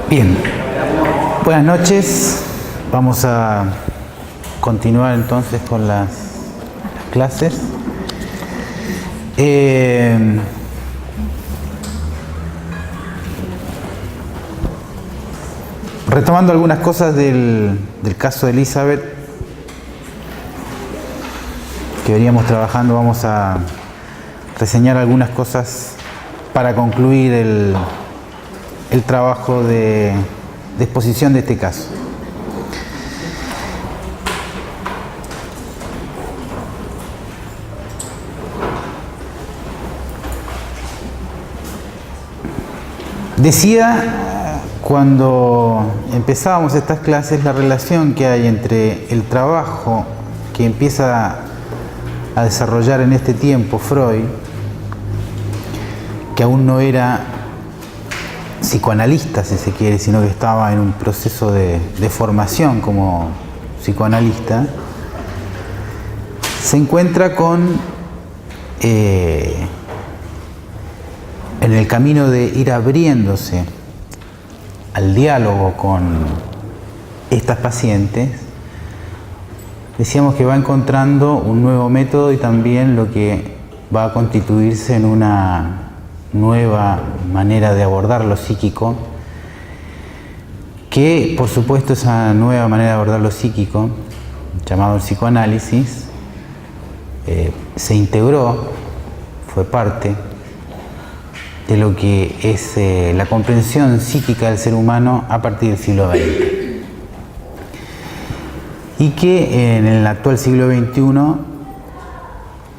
Bien, buenas noches. Vamos a continuar entonces con las clases. Retomando algunas cosas del caso de Elizabeth que veníamos trabajando, vamos a reseñar algunas cosas para concluir el trabajo de exposición de este caso. Decía cuando empezábamos estas clases la relación que hay entre el trabajo que empieza a desarrollar en este tiempo Freud, que aún no era psicoanalista, si se quiere, sino que estaba en un proceso de formación como psicoanalista, se encuentra con en el camino de ir abriéndose al diálogo con estas pacientes. Decíamos que va encontrando un nuevo método y también lo que va a constituirse en una nueva manera de abordar lo psíquico, que por supuesto esa nueva manera de abordar lo psíquico, llamado el psicoanálisis, se integró, fue parte de lo que es la comprensión psíquica del ser humano a partir del siglo XX. Y que en el actual siglo XXI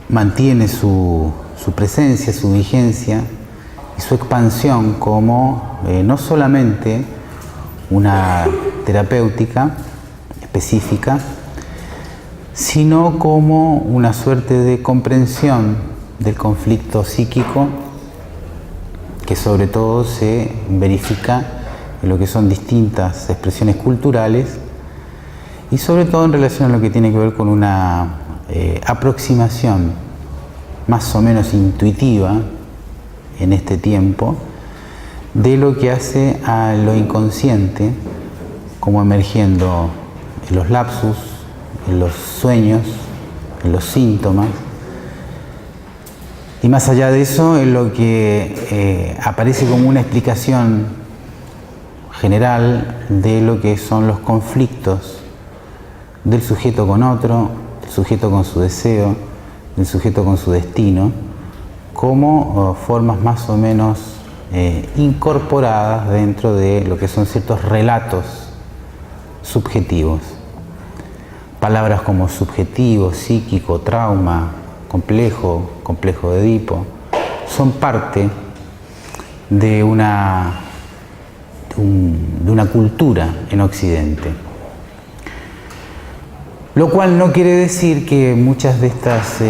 mantiene su presencia, su vigencia y su expansión como no solamente una terapéutica específica, sino como una suerte de comprensión del conflicto psíquico que sobre todo se verifica en lo que son distintas expresiones culturales y sobre todo en relación a lo que tiene que ver con una aproximación más o menos intuitiva en este tiempo de lo que hace a lo inconsciente, como emergiendo en los lapsus, en los sueños, en los síntomas, y más allá de eso en lo que aparece como una explicación general de lo que son los conflictos del sujeto con otro, del sujeto con su deseo, del sujeto con su destino, como formas más o menos incorporadas dentro de lo que son ciertos relatos subjetivos. Palabras como subjetivo, psíquico, trauma, complejo, complejo de Edipo, son parte de una cultura en Occidente. Lo cual no quiere decir que muchas de estas,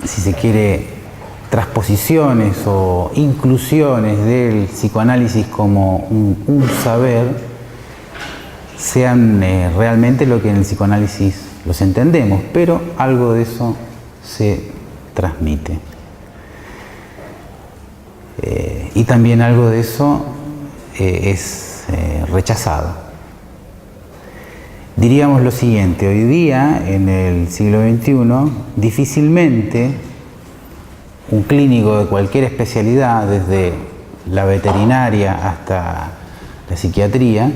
si se quiere, transposiciones o inclusiones del psicoanálisis como un saber sean realmente lo que en el psicoanálisis los entendemos, pero algo de eso se transmite. Y también algo de eso es rechazado. Diríamos lo siguiente: hoy día, en el siglo XXI, difícilmente un clínico de cualquier especialidad, desde la veterinaria hasta la psiquiatría,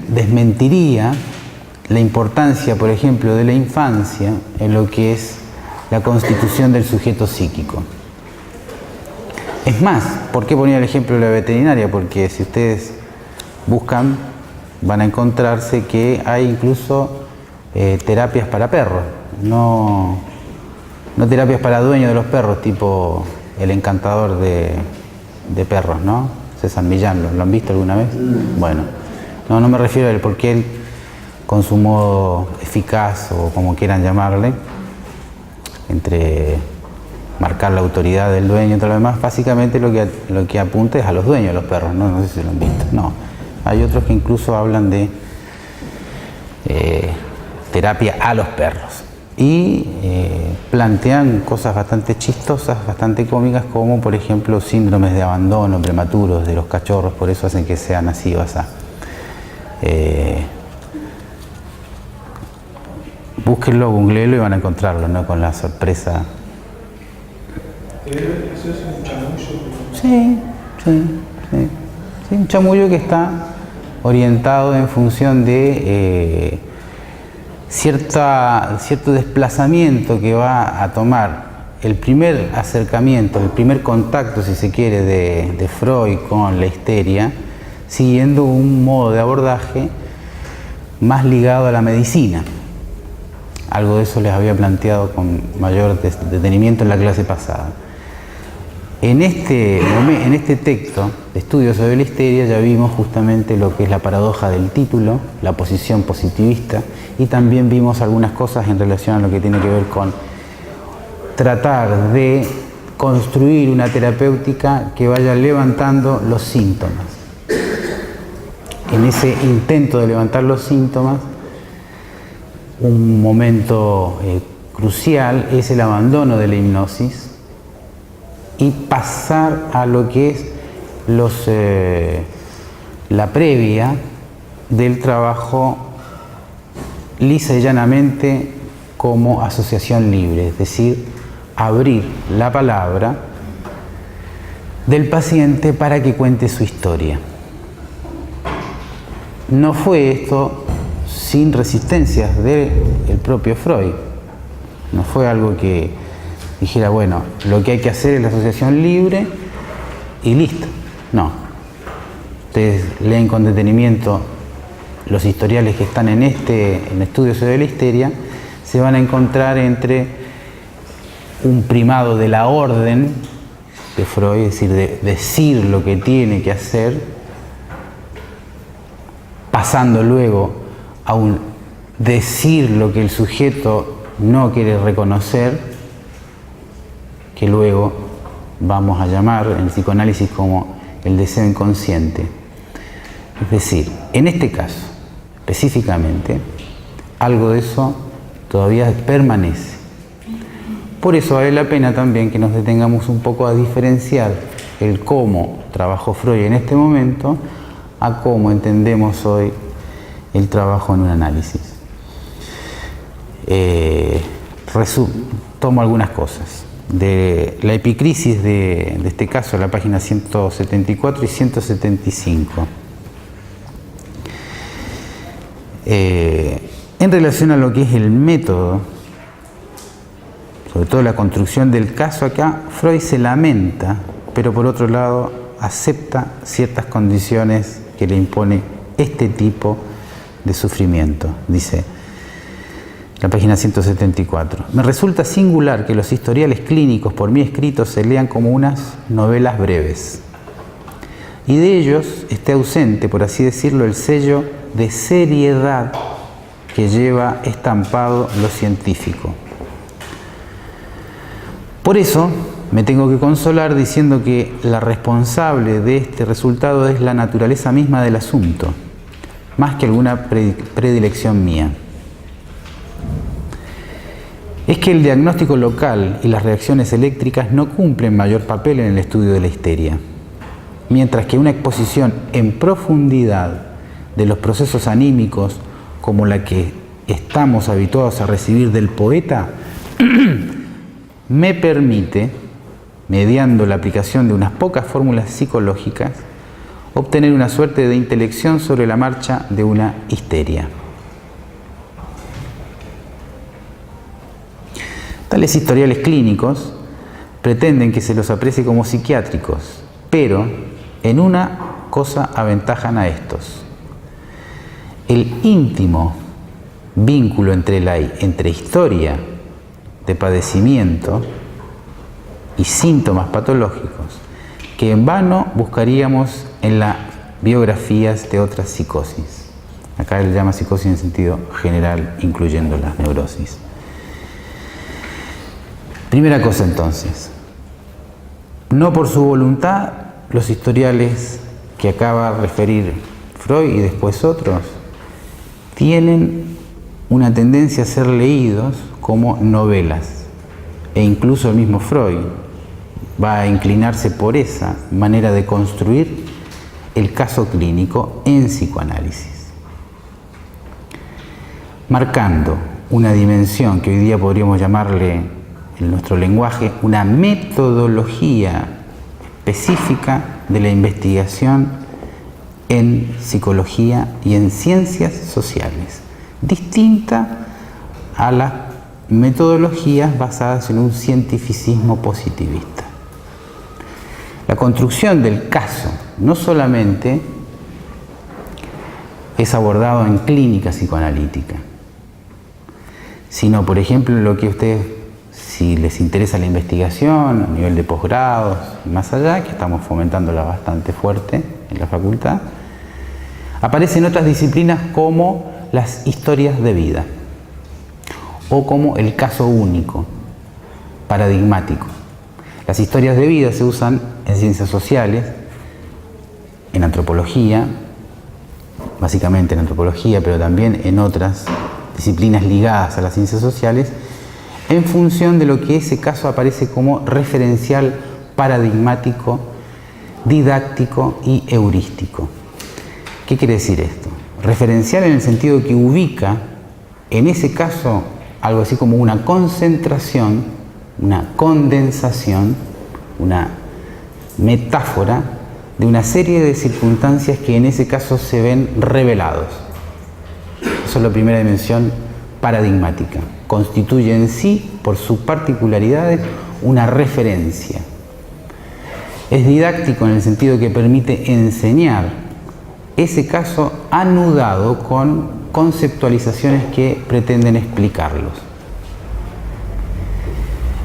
desmentiría la importancia, por ejemplo, de la infancia en lo que es la constitución del sujeto psíquico. Es más, ¿por qué ponía el ejemplo de la veterinaria? Porque si ustedes buscan, van a encontrarse que hay incluso terapias para perros, no terapias para dueños de los perros, tipo El Encantador de perros, ¿no? César Millán, ¿lo han visto alguna vez? Bueno, no me refiero a él, porque él, con su modo eficaz, o como quieran llamarle, entre marcar la autoridad del dueño y todo lo demás, básicamente lo que apunta es a los dueños de los perros, no sé si lo han visto. No, hay otros que incluso hablan de terapia a los perros. y plantean cosas bastante chistosas, bastante cómicas, como por ejemplo síndromes de abandono prematuros de los cachorros, por eso hacen que sean así o asá. Búsquenlo, googleenlo y van a encontrarlo, ¿no? Con la sorpresa. ¿Eso es un chamullo? Sí, un chamullo que está orientado en función de cierto desplazamiento que va a tomar el primer acercamiento, el primer contacto, si se quiere, de Freud con la histeria, siguiendo un modo de abordaje más ligado a la medicina. Algo de eso les había planteado con mayor detenimiento en la clase pasada. En este texto de estudios sobre la histeria ya vimos justamente lo que es la paradoja del título, la posición positivista, y también vimos algunas cosas en relación a lo que tiene que ver con tratar de construir una terapéutica que vaya levantando los síntomas. En ese intento de levantar los síntomas, un momento crucial es el abandono de la hipnosis y pasar a lo que es la previa del trabajo lisa y llanamente como asociación libre, es decir, abrir la palabra del paciente para que cuente su historia. No fue esto sin resistencias del propio Freud. No fue algo que dijera, bueno, lo que hay que hacer es la asociación libre y listo. No. Ustedes leen con detenimiento los historiales que están en estudio sobre la histeria, se van a encontrar entre un primado de la orden de Freud, es decir, de decir lo que tiene que hacer, pasando luego a un decir lo que el sujeto no quiere reconocer, que luego vamos a llamar en el psicoanálisis como el deseo inconsciente. Es decir, en este caso, específicamente, algo de eso todavía permanece. Por eso vale la pena también que nos detengamos un poco a diferenciar el cómo trabajó Freud en este momento a cómo entendemos hoy el trabajo en un análisis. Tomo algunas cosas. De la epicrisis de este caso, la página 174 y 175. En relación a lo que es el método, sobre todo la construcción del caso acá, Freud se lamenta, pero por otro lado acepta ciertas condiciones que le impone este tipo de sufrimiento. Dice, la página 174. Me resulta singular que los historiales clínicos por mí escritos se lean como unas novelas breves. Y de ellos esté ausente, por así decirlo, el sello de seriedad que lleva estampado lo científico. Por eso me tengo que consolar diciendo que la responsable de este resultado es la naturaleza misma del asunto, más que alguna predilección mía. Es que el diagnóstico local y las reacciones eléctricas no cumplen mayor papel en el estudio de la histeria, mientras que una exposición en profundidad de los procesos anímicos, como la que estamos habituados a recibir del poeta, me permite, mediando la aplicación de unas pocas fórmulas psicológicas, obtener una suerte de intelección sobre la marcha de una histeria. Tales historiales clínicos pretenden que se los aprecie como psiquiátricos, pero en una cosa aventajan a estos. El íntimo vínculo entre historia de padecimiento y síntomas patológicos que en vano buscaríamos en las biografías de otras psicosis. Acá él llama psicosis en sentido general, incluyendo las neurosis. Primera cosa entonces, no por su voluntad los historiales que acaba de referir Freud y después otros tienen una tendencia a ser leídos como novelas. E incluso el mismo Freud va a inclinarse por esa manera de construir el caso clínico en psicoanálisis, marcando una dimensión que hoy día podríamos llamarle en nuestro lenguaje una metodología específica de la investigación en psicología y en ciencias sociales, distinta a las metodologías basadas en un cientificismo positivista. La construcción del caso no solamente es abordado en clínica psicoanalítica, sino, por ejemplo, lo que ustedes, si les interesa la investigación a nivel de posgrados y más allá, que estamos fomentándola bastante fuerte en la facultad, aparecen otras disciplinas como las historias de vida o como el caso único, paradigmático. Las historias de vida se usan en ciencias sociales, en antropología, básicamente en antropología, pero también en otras disciplinas ligadas a las ciencias sociales, en función de lo que ese caso aparece como referencial, paradigmático, didáctico y heurístico. ¿Qué quiere decir esto? Referencial en el sentido de que ubica en ese caso algo así como una concentración, una condensación, una metáfora de una serie de circunstancias que en ese caso se ven revelados. Eso es la primera dimensión paradigmática. Constituye en sí, por sus particularidades, una referencia. Es didáctico en el sentido que permite enseñar ese caso anudado con conceptualizaciones que pretenden explicarlos.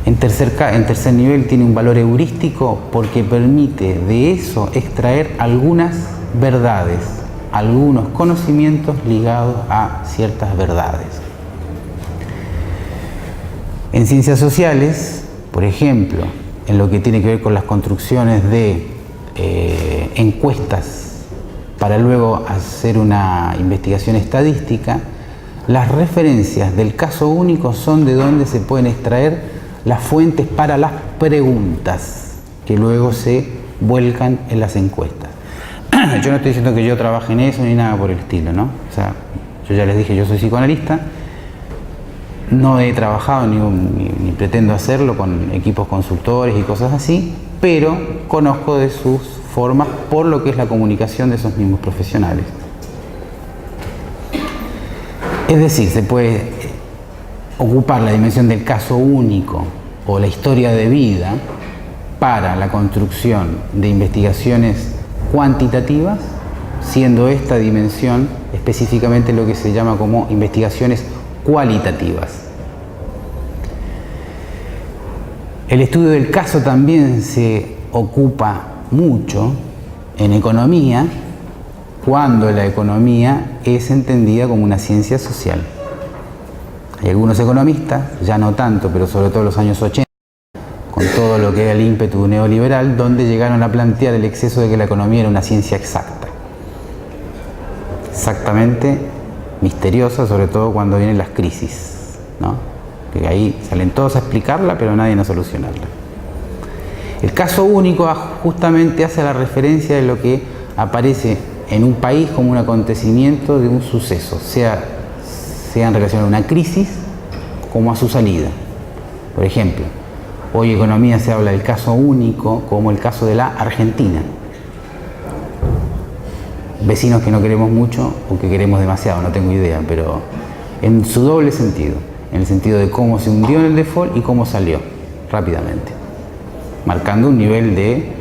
En tercer nivel tiene un valor heurístico porque permite de eso extraer algunas verdades, algunos conocimientos ligados a ciertas verdades. En ciencias sociales, por ejemplo, en lo que tiene que ver con las construcciones de encuestas para luego hacer una investigación estadística, las referencias del caso único son de donde se pueden extraer las fuentes para las preguntas que luego se vuelcan en las encuestas. Yo no estoy diciendo que yo trabaje en eso ni nada por el estilo, ¿no? O sea, yo ya les dije, yo soy psicoanalista, no he trabajado ni pretendo hacerlo con equipos consultores y cosas así, pero conozco de sus formas por lo que es la comunicación de esos mismos profesionales. Es decir, se puede ocupar la dimensión del caso único o la historia de vida para la construcción de investigaciones cuantitativas, siendo esta dimensión específicamente lo que se llama como investigaciones cualitativas. El estudio del caso también se ocupa mucho en economía, cuando la economía es entendida como una ciencia social. Hay algunos economistas, ya no tanto, pero sobre todo en los años 80, con todo lo que era el ímpetu neoliberal, donde llegaron a plantear el exceso de que la economía era una ciencia exacta. Exactamente misteriosa, sobre todo cuando vienen las crisis, ¿no? Que ahí salen todos a explicarla, pero nadie a solucionarla. El caso único justamente hace la referencia de lo que aparece en un país como un acontecimiento de un suceso, sea en relación a una crisis como a su salida. Por ejemplo, hoy en economía se habla del caso único como el caso de la Argentina. Vecinos que no queremos mucho o que queremos demasiado, no tengo idea, pero en su doble sentido, en el sentido de cómo se hundió en el default y cómo salió rápidamente, marcando un nivel de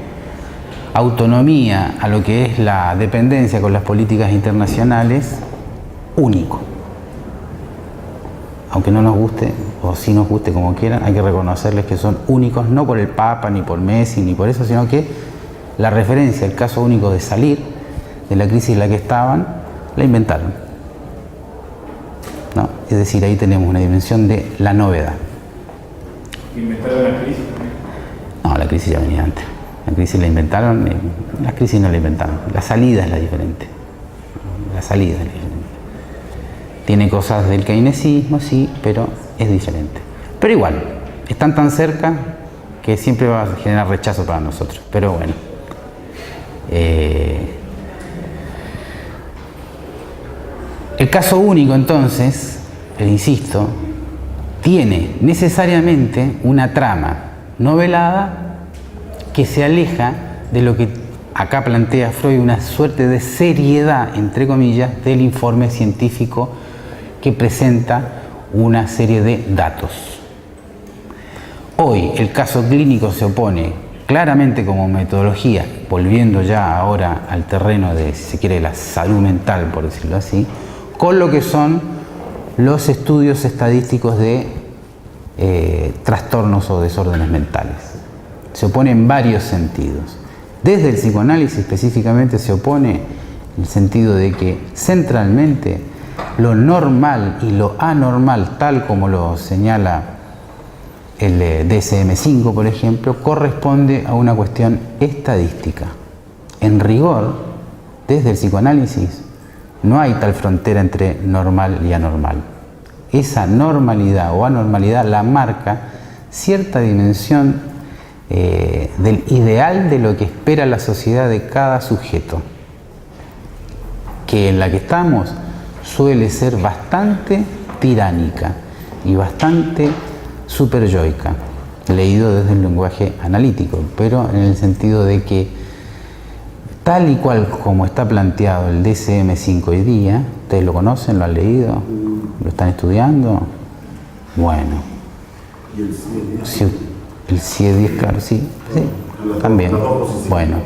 autonomía a lo que es la dependencia con las políticas internacionales único. Aunque no nos guste, o sí nos guste como quieran, hay que reconocerles que son únicos, no por el Papa, ni por Messi, ni por eso, sino que la referencia, el caso único de salir de la crisis en la que estaban, la inventaron, ¿no? Es decir, ahí tenemos una dimensión de la novedad. ¿Inventaron la crisis? No, la crisis ya venía antes. La crisis la inventaron, la crisis no la inventaron. La salida es la diferente. La salida es la diferente. Tiene cosas del keynesismo, sí, pero es diferente. Pero igual, están tan cerca que siempre va a generar rechazo para nosotros. Pero bueno. El caso único, entonces, insisto, tiene necesariamente una trama novelada que se aleja de lo que acá plantea Freud, una suerte de seriedad, entre comillas, del informe científico que presenta una serie de datos. Hoy el caso clínico se opone claramente como metodología, volviendo ya ahora al terreno de, si se quiere, la salud mental, por decirlo así, con lo que son los estudios estadísticos de trastornos o desórdenes mentales. Se opone en varios sentidos. Desde el psicoanálisis específicamente se opone en el sentido de que centralmente lo normal y lo anormal, tal como lo señala el DSM-5, por ejemplo, corresponde a una cuestión estadística. En rigor, desde el psicoanálisis, no hay tal frontera entre normal y anormal. Esa normalidad o anormalidad la marca cierta dimensión del ideal de lo que espera la sociedad de cada sujeto, que en la que estamos suele ser bastante tiránica y bastante superyoica, leído desde el lenguaje analítico, pero en el sentido de que tal y cual como está planteado el DSM-5 hoy día, ¿ustedes lo conocen? ¿Lo han leído? ¿Lo están estudiando? Bueno. ¿Y el CIE-10? Sí, el CIE-10, claro, sí, sí, también. Bueno.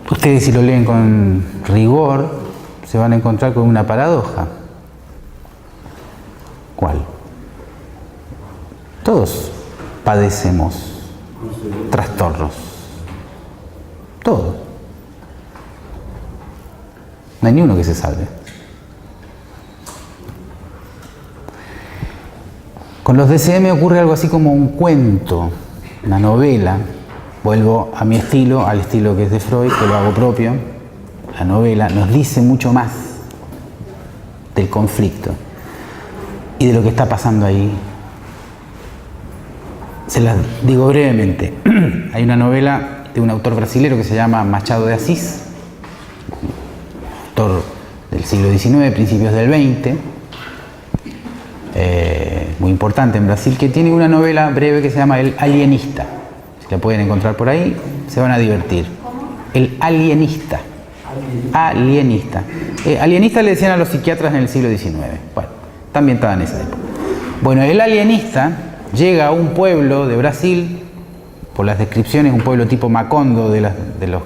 Ustedes, si lo leen con rigor, se van a encontrar con una paradoja. ¿Cuál? Todos padecemos trastornos. Todos. No hay ni uno que se salve. Con los DSM ocurre algo así como un cuento, una novela. Vuelvo a mi estilo, al estilo que es de Freud, que lo hago propio. La novela nos dice mucho más del conflicto y de lo que está pasando ahí. Se las digo brevemente. Hay una novela de un autor brasilero que se llama Machado de Assis, autor del siglo XIX, principios del XX, muy importante en Brasil, que tiene una novela breve que se llama El Alienista. Si la pueden encontrar por ahí, se van a divertir. El Alienista. Alienista. Alienista le decían a los psiquiatras en el siglo XIX. Bueno, también estaba en esa época. Bueno, el alienista llega a un pueblo de Brasil, por las descripciones, un pueblo tipo Macondo de los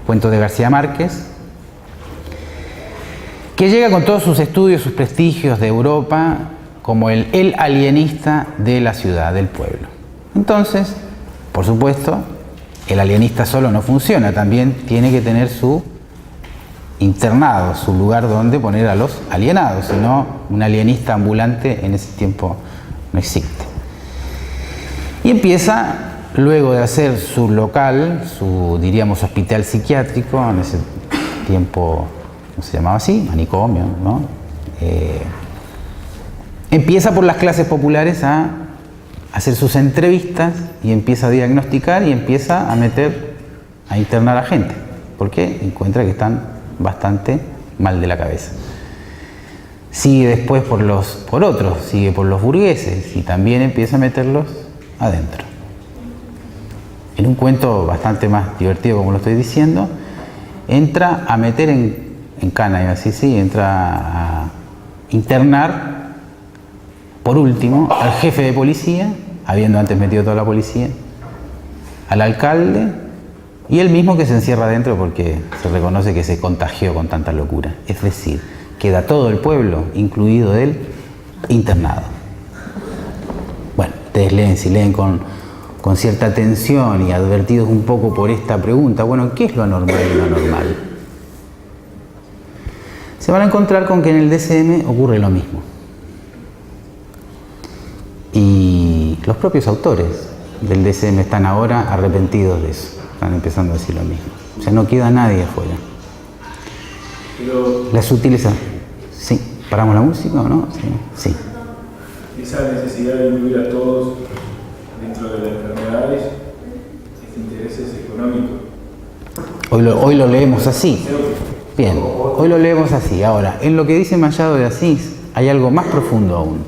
cuentos de García Márquez, que llega con todos sus estudios, sus prestigios de Europa, como el alienista de la ciudad, del pueblo. Entonces, por supuesto, el alienista solo no funciona, también tiene que tener su internado, su lugar donde poner a los alienados, si no, un alienista ambulante en ese tiempo no existe. Y empieza, luego de hacer su local, su, diríamos, hospital psiquiátrico, en ese tiempo no se llamaba así, manicomio, ¿no? Empieza por las clases populares a hacer sus entrevistas y empieza a diagnosticar y empieza a internar a gente, porque encuentra que están bastante mal de la cabeza. Sigue después por otros, sigue por los burgueses y también empieza a meterlos adentro. En un cuento bastante más divertido, como lo estoy diciendo, entra a meter en cana, y así sí, entra a internar, por último, al jefe de policía, habiendo antes metido toda la policía, al alcalde y él mismo, que se encierra adentro porque se reconoce que se contagió con tanta locura. Es decir, queda todo el pueblo, incluido él, internado. Bueno, ustedes leen, si leen con cierta atención y advertidos un poco por esta pregunta, bueno, ¿qué es lo anormal y lo anormal? Se van a encontrar con que en el DSM ocurre lo mismo. Y los propios autores del DSM están ahora arrepentidos de eso, están empezando a decir lo mismo. O sea, no queda nadie afuera. Pero La sutileza. Sí. ¿Paramos la música o no? Sí. esa necesidad de incluir a todos dentro de las enfermedades, intereses económicos. Hoy lo leemos así. Bien, hoy lo leemos así. Ahora, en lo que dice Machado de Assis hay algo más profundo aún.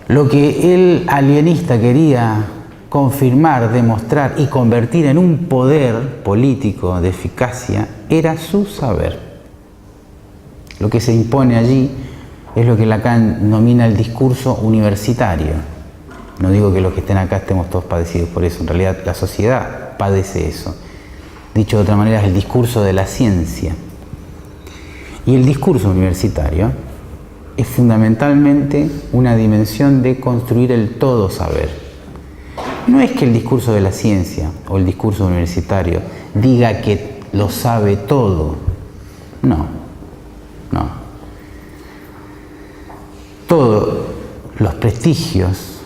Lo que el alienista quería confirmar, demostrar y convertir en un poder político de eficacia era su saber. Lo que se impone allí es lo que Lacan denomina el discurso universitario. No digo que los que estén acá estemos todos padecidos por eso, en realidad la sociedad padece eso. Dicho de otra manera, es el discurso de la ciencia. Y el discurso universitario es fundamentalmente una dimensión de construir el todo saber. No es que el discurso de la ciencia o el discurso universitario diga que lo sabe todo. No. Todos los prestigios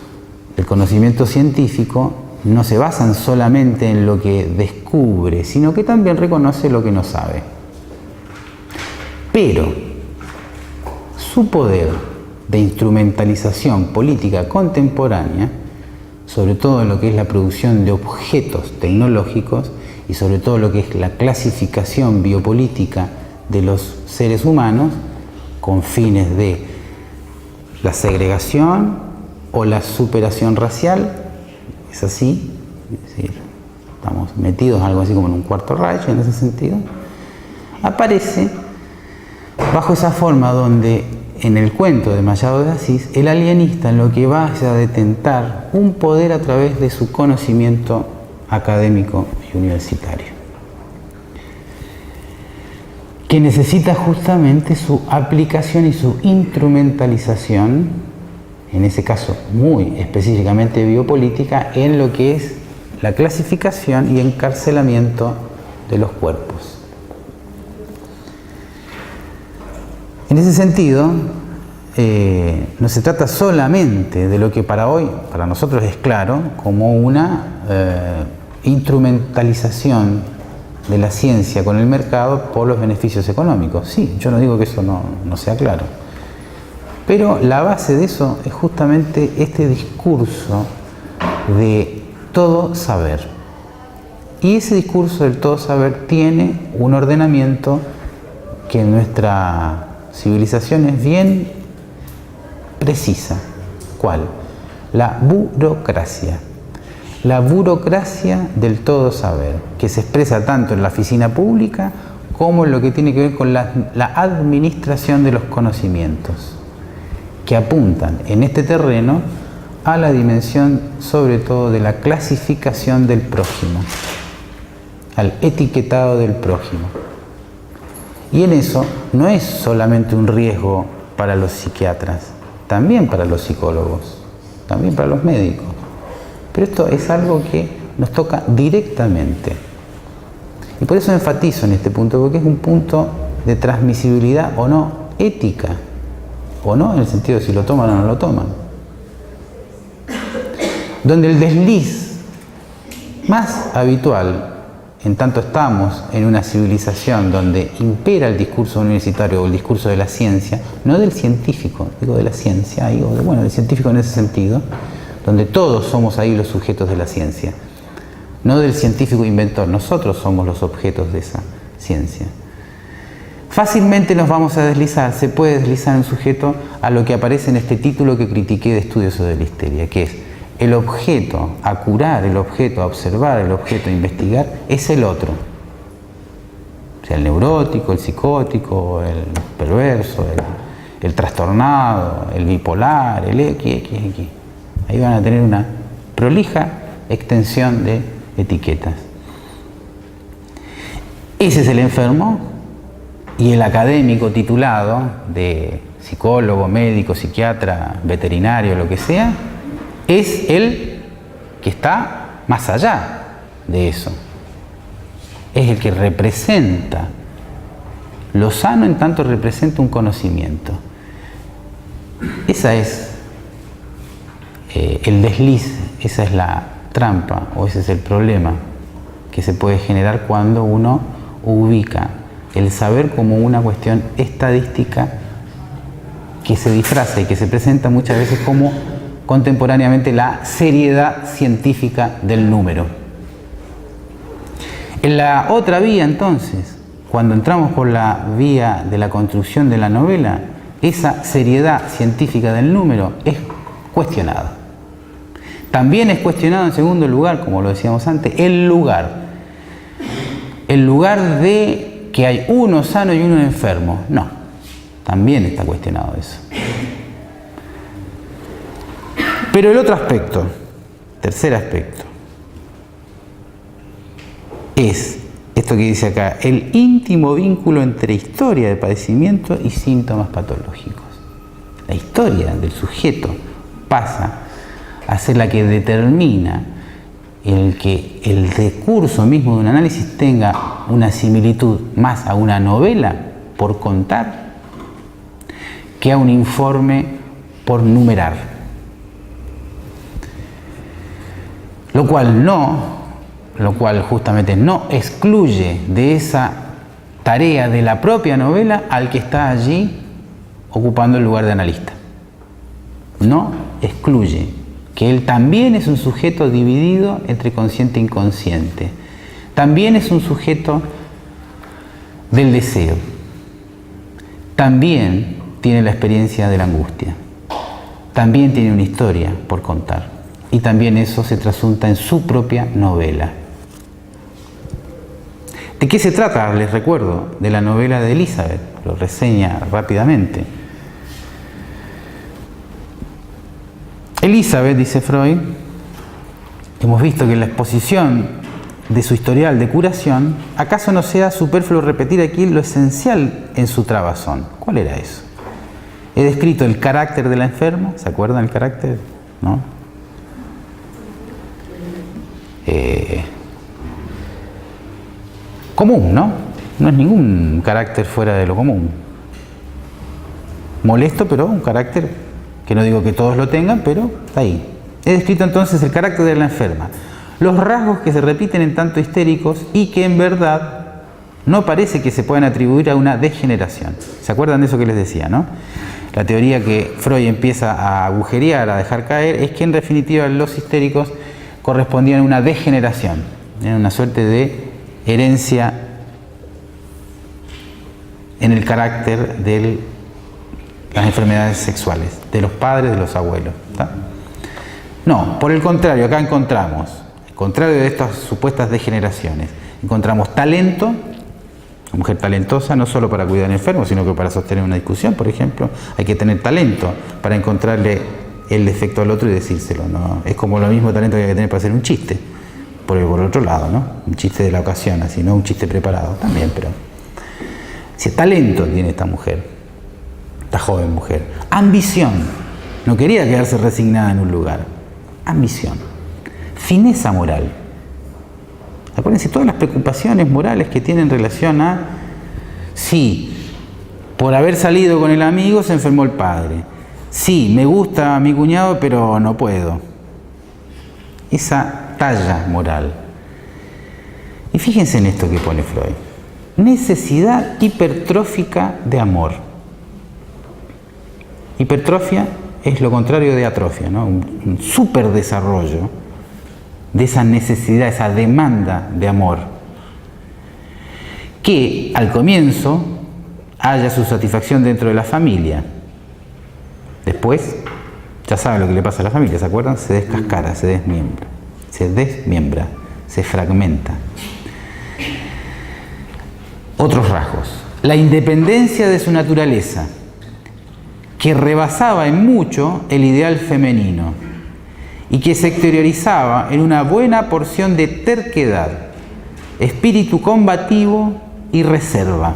del conocimiento científico no se basan solamente en lo que descubre, sino que también reconoce lo que no sabe. Pero su poder de instrumentalización política contemporánea, sobre todo en lo que es la producción de objetos tecnológicos y sobre todo lo que es la clasificación biopolítica de los seres humanos con fines de la segregación o la superación racial, es así, es decir, estamos metidos algo así como en un cuarto Reich en ese sentido, aparece bajo esa forma donde en el cuento de Machado de Assis el alienista en lo que va es a detentar un poder a través de su conocimiento académico y universitario, que necesita justamente su aplicación y su instrumentalización, en ese caso muy específicamente biopolítica, en lo que es la clasificación y encarcelamiento de los cuerpos. En ese sentido, no se trata solamente de lo que para nosotros es claro, como una instrumentalización de la ciencia con el mercado por los beneficios económicos. Sí, yo no digo que eso no sea claro. Pero la base de eso es justamente este discurso de todo saber. Y ese discurso del todo saber tiene un ordenamiento que en nuestra civilización es bien precisa. ¿Cuál? La burocracia. La burocracia del todo saber, que se expresa tanto en la oficina pública como en lo que tiene que ver con la administración de los conocimientos, que apuntan en este terreno a la dimensión sobre todo de la clasificación del prójimo, al etiquetado del prójimo. Y en eso no es solamente un riesgo para los psiquiatras, también para los psicólogos, también para los médicos. Pero esto es algo que nos toca directamente. Y por eso enfatizo en este punto, porque es un punto de transmisibilidad o no ética, o no en el sentido de si lo toman o no lo toman. Donde el desliz más habitual, en tanto estamos en una civilización donde impera el discurso universitario o el discurso de la ciencia, no del científico, digo de la ciencia, digo del científico en ese sentido, donde todos somos ahí los sujetos de la ciencia, no del científico inventor, nosotros somos los objetos de esa ciencia. Fácilmente nos vamos a deslizar, se puede deslizar un sujeto a lo que aparece en este título que critiqué de estudios sobre la histeria, que es el objeto a curar, el objeto a observar, el objeto a investigar, es el otro. O sea, el neurótico, el psicótico, el perverso, el trastornado, el bipolar, el X. Ahí van a tener una prolija extensión de etiquetas. Ese es el enfermo, y el académico titulado de psicólogo, médico, psiquiatra, veterinario, lo que sea, es el que está más allá de eso. Es el que representa lo sano en tanto representa un conocimiento. Esa es el desliz, esa es la trampa o ese es el problema que se puede generar cuando uno ubica el saber como una cuestión estadística que se disfraza y que se presenta muchas veces como contemporáneamente la seriedad científica del número. En la otra vía, entonces, cuando entramos por la vía de la construcción de la novela, esa seriedad científica del número es cuestionada. También es cuestionado, en segundo lugar, como lo decíamos antes, el lugar. El lugar de que hay uno sano y uno enfermo. No, también está cuestionado eso. Pero el otro aspecto, tercer aspecto, es esto que dice acá, el íntimo vínculo entre historia de padecimiento y síntomas patológicos. La historia del sujeto pasa a ser la que determina que el recurso mismo de un análisis tenga una similitud más a una novela por contar que a un informe por numerar. Lo cual justamente no excluye de esa tarea de la propia novela al que está allí ocupando el lugar de analista. No excluye que él también es un sujeto dividido entre consciente e inconsciente. También es un sujeto del deseo. También tiene la experiencia de la angustia. También tiene una historia por contar. Y también eso se trasunta en su propia novela. ¿De qué se trata? Les recuerdo, de la novela de Elizabeth, lo reseña rápidamente. Elizabeth, dice Freud, hemos visto que en la exposición de su historial de curación, ¿acaso no sea superfluo repetir aquí lo esencial en su trabazón? ¿Cuál era eso? He descrito el carácter de la enferma, ¿se acuerdan el carácter? ¿No? Común, ¿no? No es ningún carácter fuera de lo común. Molesto, pero un carácter que no digo que todos lo tengan, pero está ahí. He descrito entonces el carácter de la enferma, los rasgos que se repiten en tanto histéricos y que en verdad no parece que se puedan atribuir a una degeneración. ¿Se acuerdan de eso que les decía, no? La teoría que Freud empieza a agujerear, a dejar caer, es que en definitiva los histéricos correspondían a una degeneración, en una suerte de herencia en el carácter de las enfermedades sexuales, de los padres, de los abuelos. ¿Está? No, por el contrario, acá encontramos, al contrario de estas supuestas degeneraciones, encontramos talento, una mujer talentosa, no solo para cuidar al enfermo, sino que para sostener una discusión, por ejemplo, hay que tener talento para encontrarle el defecto al otro y decírselo, ¿no? Es como lo mismo talento que hay que tener para hacer un chiste, por otro lado, ¿no? Un chiste de la ocasión, así, no un chiste preparado también, pero si talento tiene esta mujer, esta joven mujer. Ambición, no quería quedarse resignada en un lugar. Ambición, fineza moral. Acuérdense todas las preocupaciones morales que tienen relación a sí, por haber salido con el amigo se enfermó el padre. Sí, me gusta a mi cuñado, pero no puedo. Esa talla moral. Y fíjense en esto que pone Freud. Necesidad hipertrófica de amor. Hipertrofia es lo contrario de atrofia, ¿no? Un superdesarrollo de esa necesidad, esa demanda de amor, que al comienzo haya su satisfacción dentro de la familia. Después, ya saben lo que le pasa a la familia, ¿se acuerdan? Se descascara, se desmiembra, se fragmenta. Otros rasgos. La independencia de su naturaleza, que rebasaba en mucho el ideal femenino y que se exteriorizaba en una buena porción de terquedad, espíritu combativo y reserva.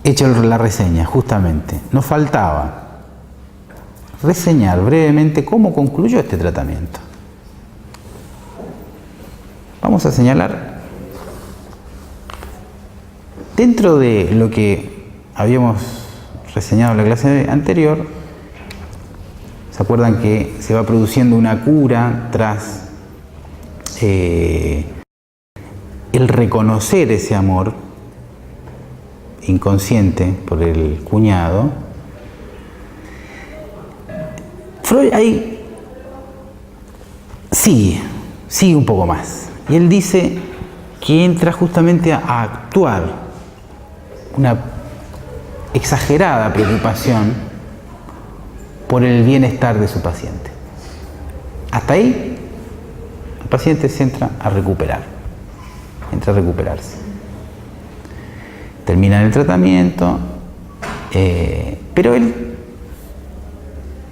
Hecho la reseña, justamente, nos faltaba reseñar brevemente cómo concluyó este tratamiento. Vamos a señalar, dentro de lo que habíamos reseñado en la clase anterior, ¿se acuerdan que se va produciendo una cura tras el reconocer ese amor inconsciente por el cuñado? Freud ahí sigue un poco más. Y él dice que entra justamente a actuar una exagerada preocupación por el bienestar de su paciente. Hasta ahí, el paciente se entra a recuperarse. Termina el tratamiento, pero él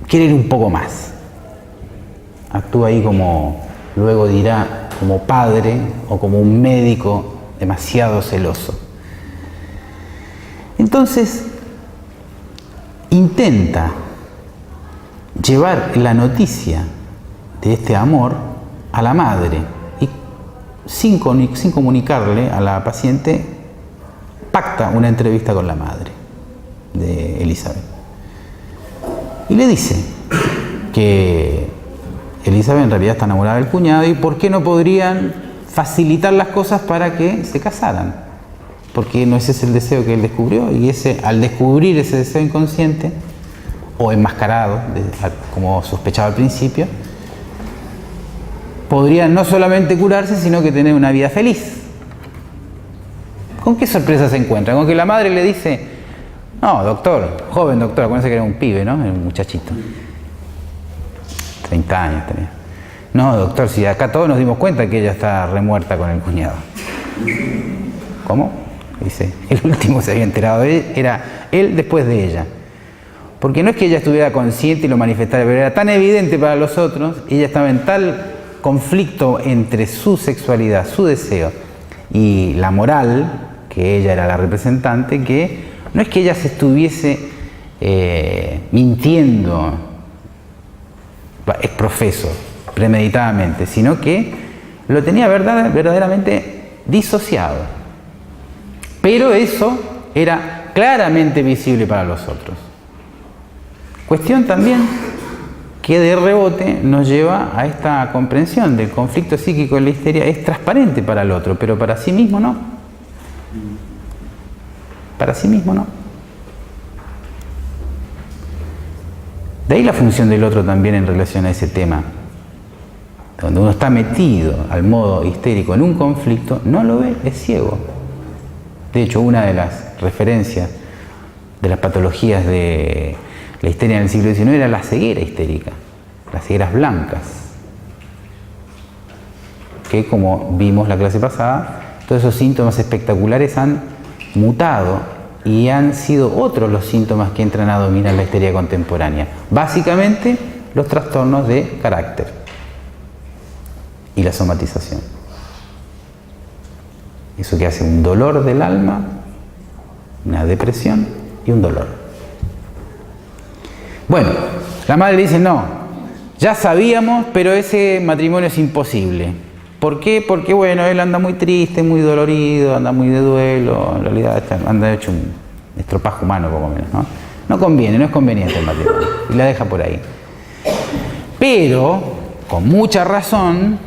quiere ir un poco más. Actúa ahí como, luego dirá, como padre o como un médico demasiado celoso. Entonces, intenta llevar la noticia de este amor a la madre y sin comunicarle a la paciente, pacta una entrevista con la madre de Elizabeth. Y le dice que Elizabeth en realidad está enamorada del cuñado y por qué no podrían facilitar las cosas para que se casaran. Porque no ese es el deseo que él descubrió, y al descubrir ese deseo inconsciente o enmascarado, como sospechaba al principio, podrían no solamente curarse, sino que tener una vida feliz. ¿Con qué sorpresa se encuentra? Con que la madre le dice: no, doctor, joven doctor, acuérdense que era un pibe, ¿no? Era un muchachito. 30 años tenía. No, doctor, si acá todos nos dimos cuenta que ella está remuerta con el cuñado. ¿Cómo? Dice, el último se había enterado de él, era él después de ella. Porque no es que ella estuviera consciente y lo manifestara, pero era tan evidente para los otros, ella estaba en tal conflicto entre su sexualidad, su deseo y la moral, que ella era la representante, que no es que ella se estuviese mintiendo ex profeso, premeditadamente, sino que lo tenía verdaderamente disociado. Pero eso era claramente visible para los otros. Cuestión también que de rebote nos lleva a esta comprensión del conflicto psíquico en la histeria. Es transparente para el otro, pero para sí mismo no. Para sí mismo no. De ahí la función del otro también en relación a ese tema. Cuando uno está metido al modo histérico en un conflicto, no lo ve, es ciego. De hecho, una de las referencias de las patologías de la histeria en el siglo XIX era la ceguera histérica, las cegueras blancas, que, como vimos la clase pasada, todos esos síntomas espectaculares han mutado y han sido otros los síntomas que entran a dominar la histeria contemporánea. Básicamente, los trastornos de carácter y la somatización. Eso que hace un dolor del alma, una depresión y un dolor. Bueno, la madre dice: no, ya sabíamos, pero ese matrimonio es imposible. ¿Por qué? Porque bueno, él anda muy triste, muy dolorido, anda muy de duelo, en realidad anda hecho un estropajo humano poco menos, ¿no? No conviene, no es conveniente el matrimonio. Y la deja por ahí. Pero, con mucha razón,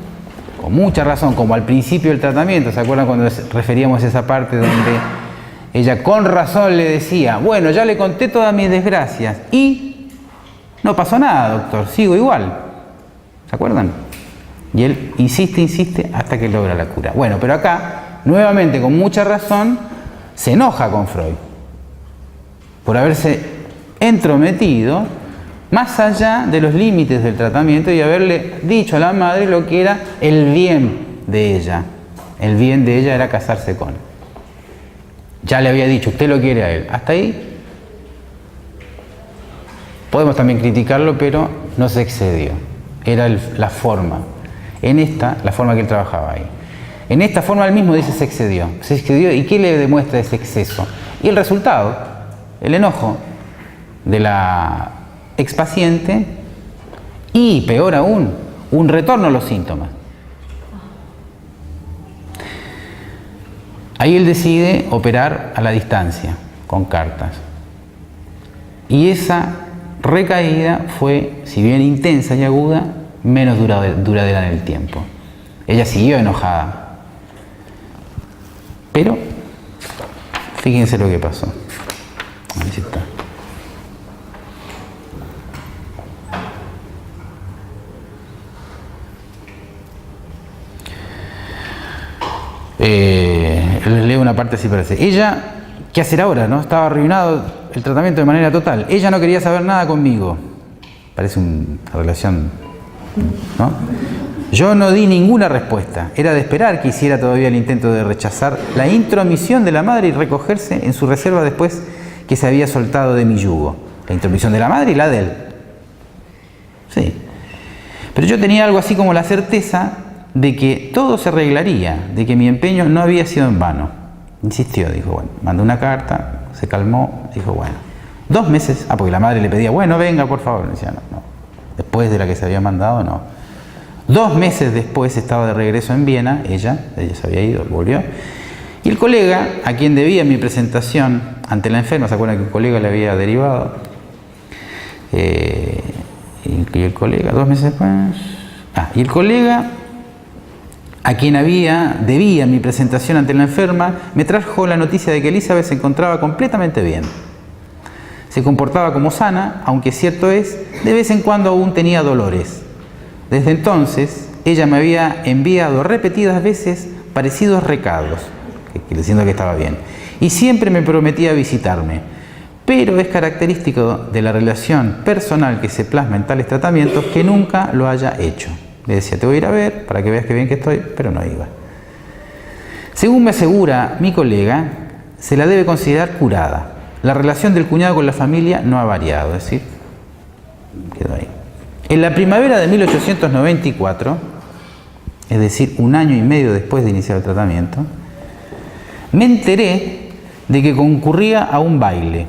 como al principio del tratamiento, ¿se acuerdan cuando referíamos a esa parte donde ella con razón le decía: bueno, ya le conté todas mis desgracias y no pasó nada, doctor, sigo igual? ¿Se acuerdan? Y él insiste hasta que logra la cura. Bueno, pero acá, nuevamente, con mucha razón, se enoja con Freud por haberse entrometido más allá de los límites del tratamiento y haberle dicho a la madre lo que era el bien de ella. El bien de ella era casarse con él. Ya le había dicho: usted lo quiere a él. Hasta ahí podemos también criticarlo, pero no se excedió. Era la forma. La forma que él trabajaba ahí. En esta forma él mismo dice: se excedió. ¿Y qué le demuestra ese exceso? Y el resultado, el enojo de la expaciente y, peor aún, un retorno a los síntomas. Ahí él decide operar a la distancia, con cartas. Y esa recaída fue, si bien intensa y aguda, menos duradera en el tiempo. Ella siguió enojada. Pero, fíjense lo que pasó. A ver si está. Les leo una parte así parece. Ella, ¿qué hacer ahora? ¿No? Estaba arruinado el tratamiento de manera total. Ella no quería saber nada conmigo. Parece una relación, ¿no? Yo no di ninguna respuesta. Era de esperar que hiciera todavía el intento de rechazar la intromisión de la madre y recogerse en su reserva después que se había soltado de mi yugo. La intromisión de la madre y la de él. Sí. Pero yo tenía algo así como la certeza de que todo se arreglaría, de que mi empeño no había sido en vano. Insistió, dijo, bueno, mandó una carta, se calmó, dijo, bueno, 2 meses, porque la madre le pedía, bueno, venga, por favor. Decía, no. Después de la que se había mandado, no. 2 meses después estaba de regreso en Viena, ella se había ido, volvió, y el colega, a quien debía mi presentación ante la enferma, ¿se acuerdan que un colega le había derivado? Y el colega, 2 meses después, y el colega, a quien debía mi presentación ante la enferma, me trajo la noticia de que Elizabeth se encontraba completamente bien. Se comportaba como sana, aunque cierto es, de vez en cuando aún tenía dolores. Desde entonces, ella me había enviado repetidas veces parecidos recados, diciendo que estaba bien, y siempre me prometía visitarme. Pero es característico de la relación personal que se plasma en tales tratamientos que nunca lo haya hecho. Le decía, te voy a ir a ver para que veas qué bien que estoy, pero no iba. Según me asegura mi colega, se la debe considerar curada. La relación del cuñado con la familia no ha variado, es decir, quedó ahí. En la primavera de 1894, es decir, 1 año y medio después de iniciar el tratamiento, me enteré de que concurría a un baile.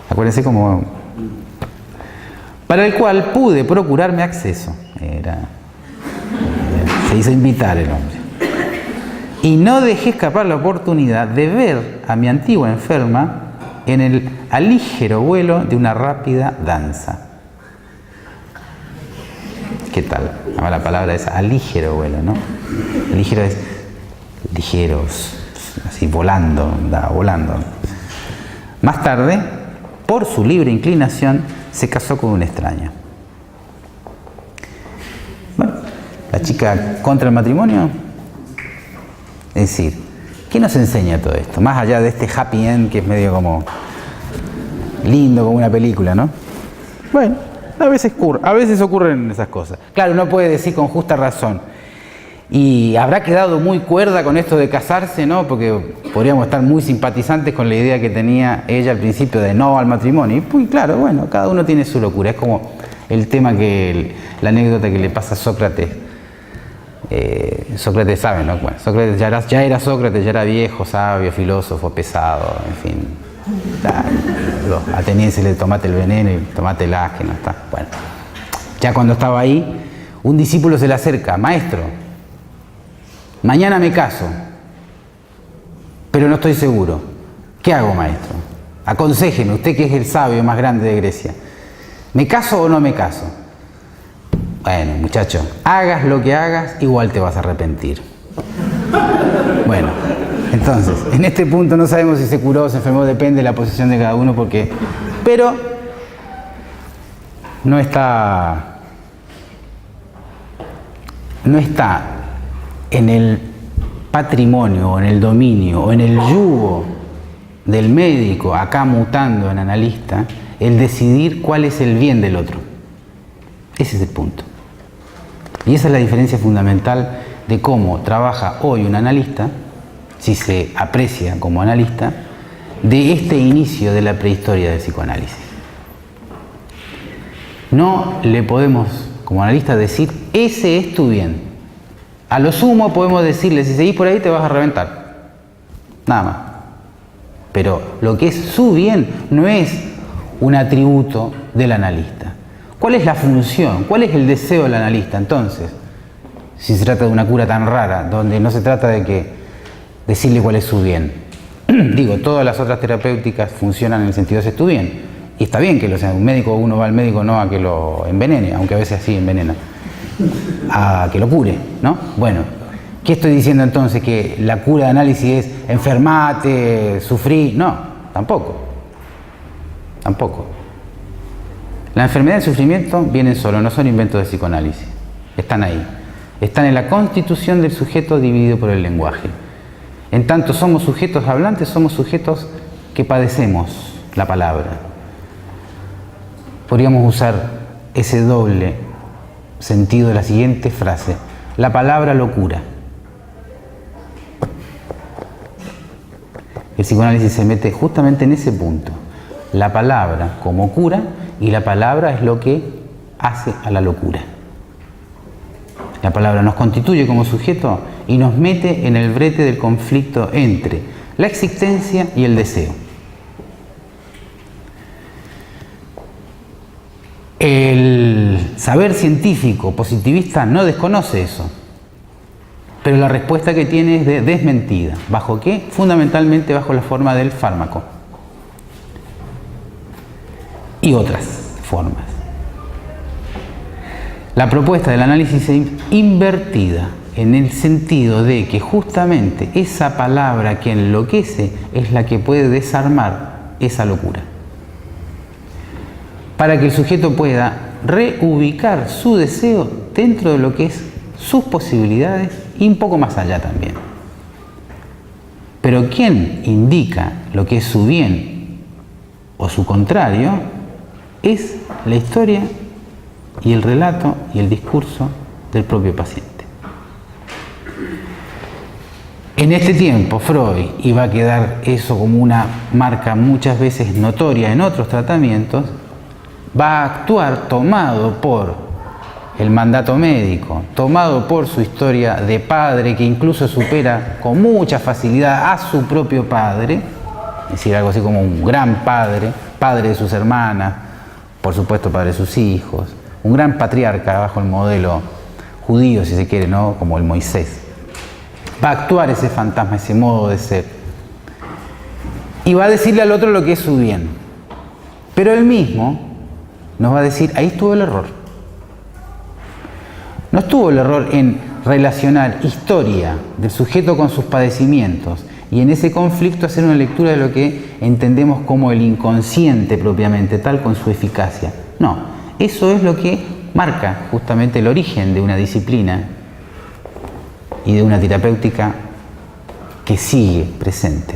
Acuérdense cómo... para el cual pude procurarme acceso. Se hizo invitar el hombre. Y no dejé escapar la oportunidad de ver a mi antigua enferma en el alígero vuelo de una rápida danza. ¿Qué tal? La palabra es alígero vuelo, ¿no? Alígero es ligeros, así volando, andaba volando. Más tarde, por su libre inclinación, se casó con un extraño. Bueno, la chica contra el matrimonio. Es decir, ¿qué nos enseña todo esto? Más allá de este happy end que es medio como lindo, como una película, ¿no? Bueno, a veces ocurren esas cosas. Claro, uno puede decir con justa razón, y habrá quedado muy cuerda con esto de casarse, ¿no? Porque podríamos estar muy simpatizantes con la idea que tenía ella al principio de no al matrimonio. Y pues claro, bueno, cada uno tiene su locura. Es como el tema la anécdota que le pasa a Sócrates. Sócrates sabe, ¿no? Bueno, Sócrates ya era Sócrates, ya era viejo, sabio, filósofo, pesado, en fin. Los atenienses le tomate el veneno y tomate el asque, ¿no? Está. Bueno, ya cuando estaba ahí, un discípulo se le acerca, maestro, mañana me caso, pero no estoy seguro. ¿Qué hago, maestro? Aconséjeme, usted que es el sabio más grande de Grecia. ¿Me caso o no me caso? Bueno, muchacho, hagas lo que hagas, igual te vas a arrepentir. Bueno, entonces, en este punto no sabemos si se curó o se enfermó, depende de la posición de cada uno, pero no está en el patrimonio, o en el dominio, o en el yugo del médico, acá mutando en analista, el decidir cuál es el bien del otro. Ese es el punto. Y esa es la diferencia fundamental de cómo trabaja hoy un analista, si se aprecia como analista, de este inicio de la prehistoria del psicoanálisis. No le podemos, como analista, decir, ese es tu bien. A lo sumo podemos decirle, si seguís por ahí te vas a reventar. Nada más. Pero lo que es su bien no es un atributo del analista. ¿Cuál es la función? ¿Cuál es el deseo del analista entonces? Si se trata de una cura tan rara, donde no se trata de decirle cuál es su bien. Digo, todas las otras terapéuticas funcionan en el sentido de estuvo bien. Y está bien que lo sea. Un médico, uno va al médico no a que lo envenene, aunque a veces sí envenena, a que lo cure, ¿no? Bueno, ¿qué estoy diciendo entonces? ¿Que la cura de análisis es enfermate, sufrí? No, tampoco. Tampoco. La enfermedad y el sufrimiento vienen solos, no son inventos de psicoanálisis. Están ahí. Están en la constitución del sujeto dividido por el lenguaje. En tanto somos sujetos hablantes, somos sujetos que padecemos la palabra. Podríamos usar ese doble sentido de la siguiente frase: la palabra lo cura. El psicoanálisis se mete justamente en ese punto. La palabra como cura, y la palabra es lo que hace a la locura. La palabra nos constituye como sujeto y nos mete en el brete del conflicto entre la existencia y el deseo. El saber científico positivista no desconoce eso, pero la respuesta que tiene es de desmentida. ¿Bajo qué? Fundamentalmente bajo la forma del fármaco y otras formas. La propuesta del análisis es invertida en el sentido de que justamente esa palabra que enloquece es la que puede desarmar esa locura, para que el sujeto pueda reubicar su deseo dentro de lo que es sus posibilidades y un poco más allá también. Pero quien indica lo que es su bien o su contrario es la historia y el relato y el discurso del propio paciente. En este tiempo, Freud, y va a quedar eso como una marca muchas veces notoria en otros tratamientos, va a actuar tomado por el mandato médico, tomado por su historia de padre que incluso supera con mucha facilidad a su propio padre, es decir, algo así como un gran padre, padre de sus hermanas, por supuesto padre de sus hijos, un gran patriarca bajo el modelo judío, si se quiere, ¿no? Como el Moisés. Va a actuar ese fantasma, ese modo de ser. Y va a decirle al otro lo que es su bien. Pero él mismo nos va a decir, ahí estuvo el error. No estuvo el error en relacionar historia del sujeto con sus padecimientos y en ese conflicto hacer una lectura de lo que entendemos como el inconsciente propiamente tal, con su eficacia. No, eso es lo que marca justamente el origen de una disciplina y de una terapéutica que sigue presente.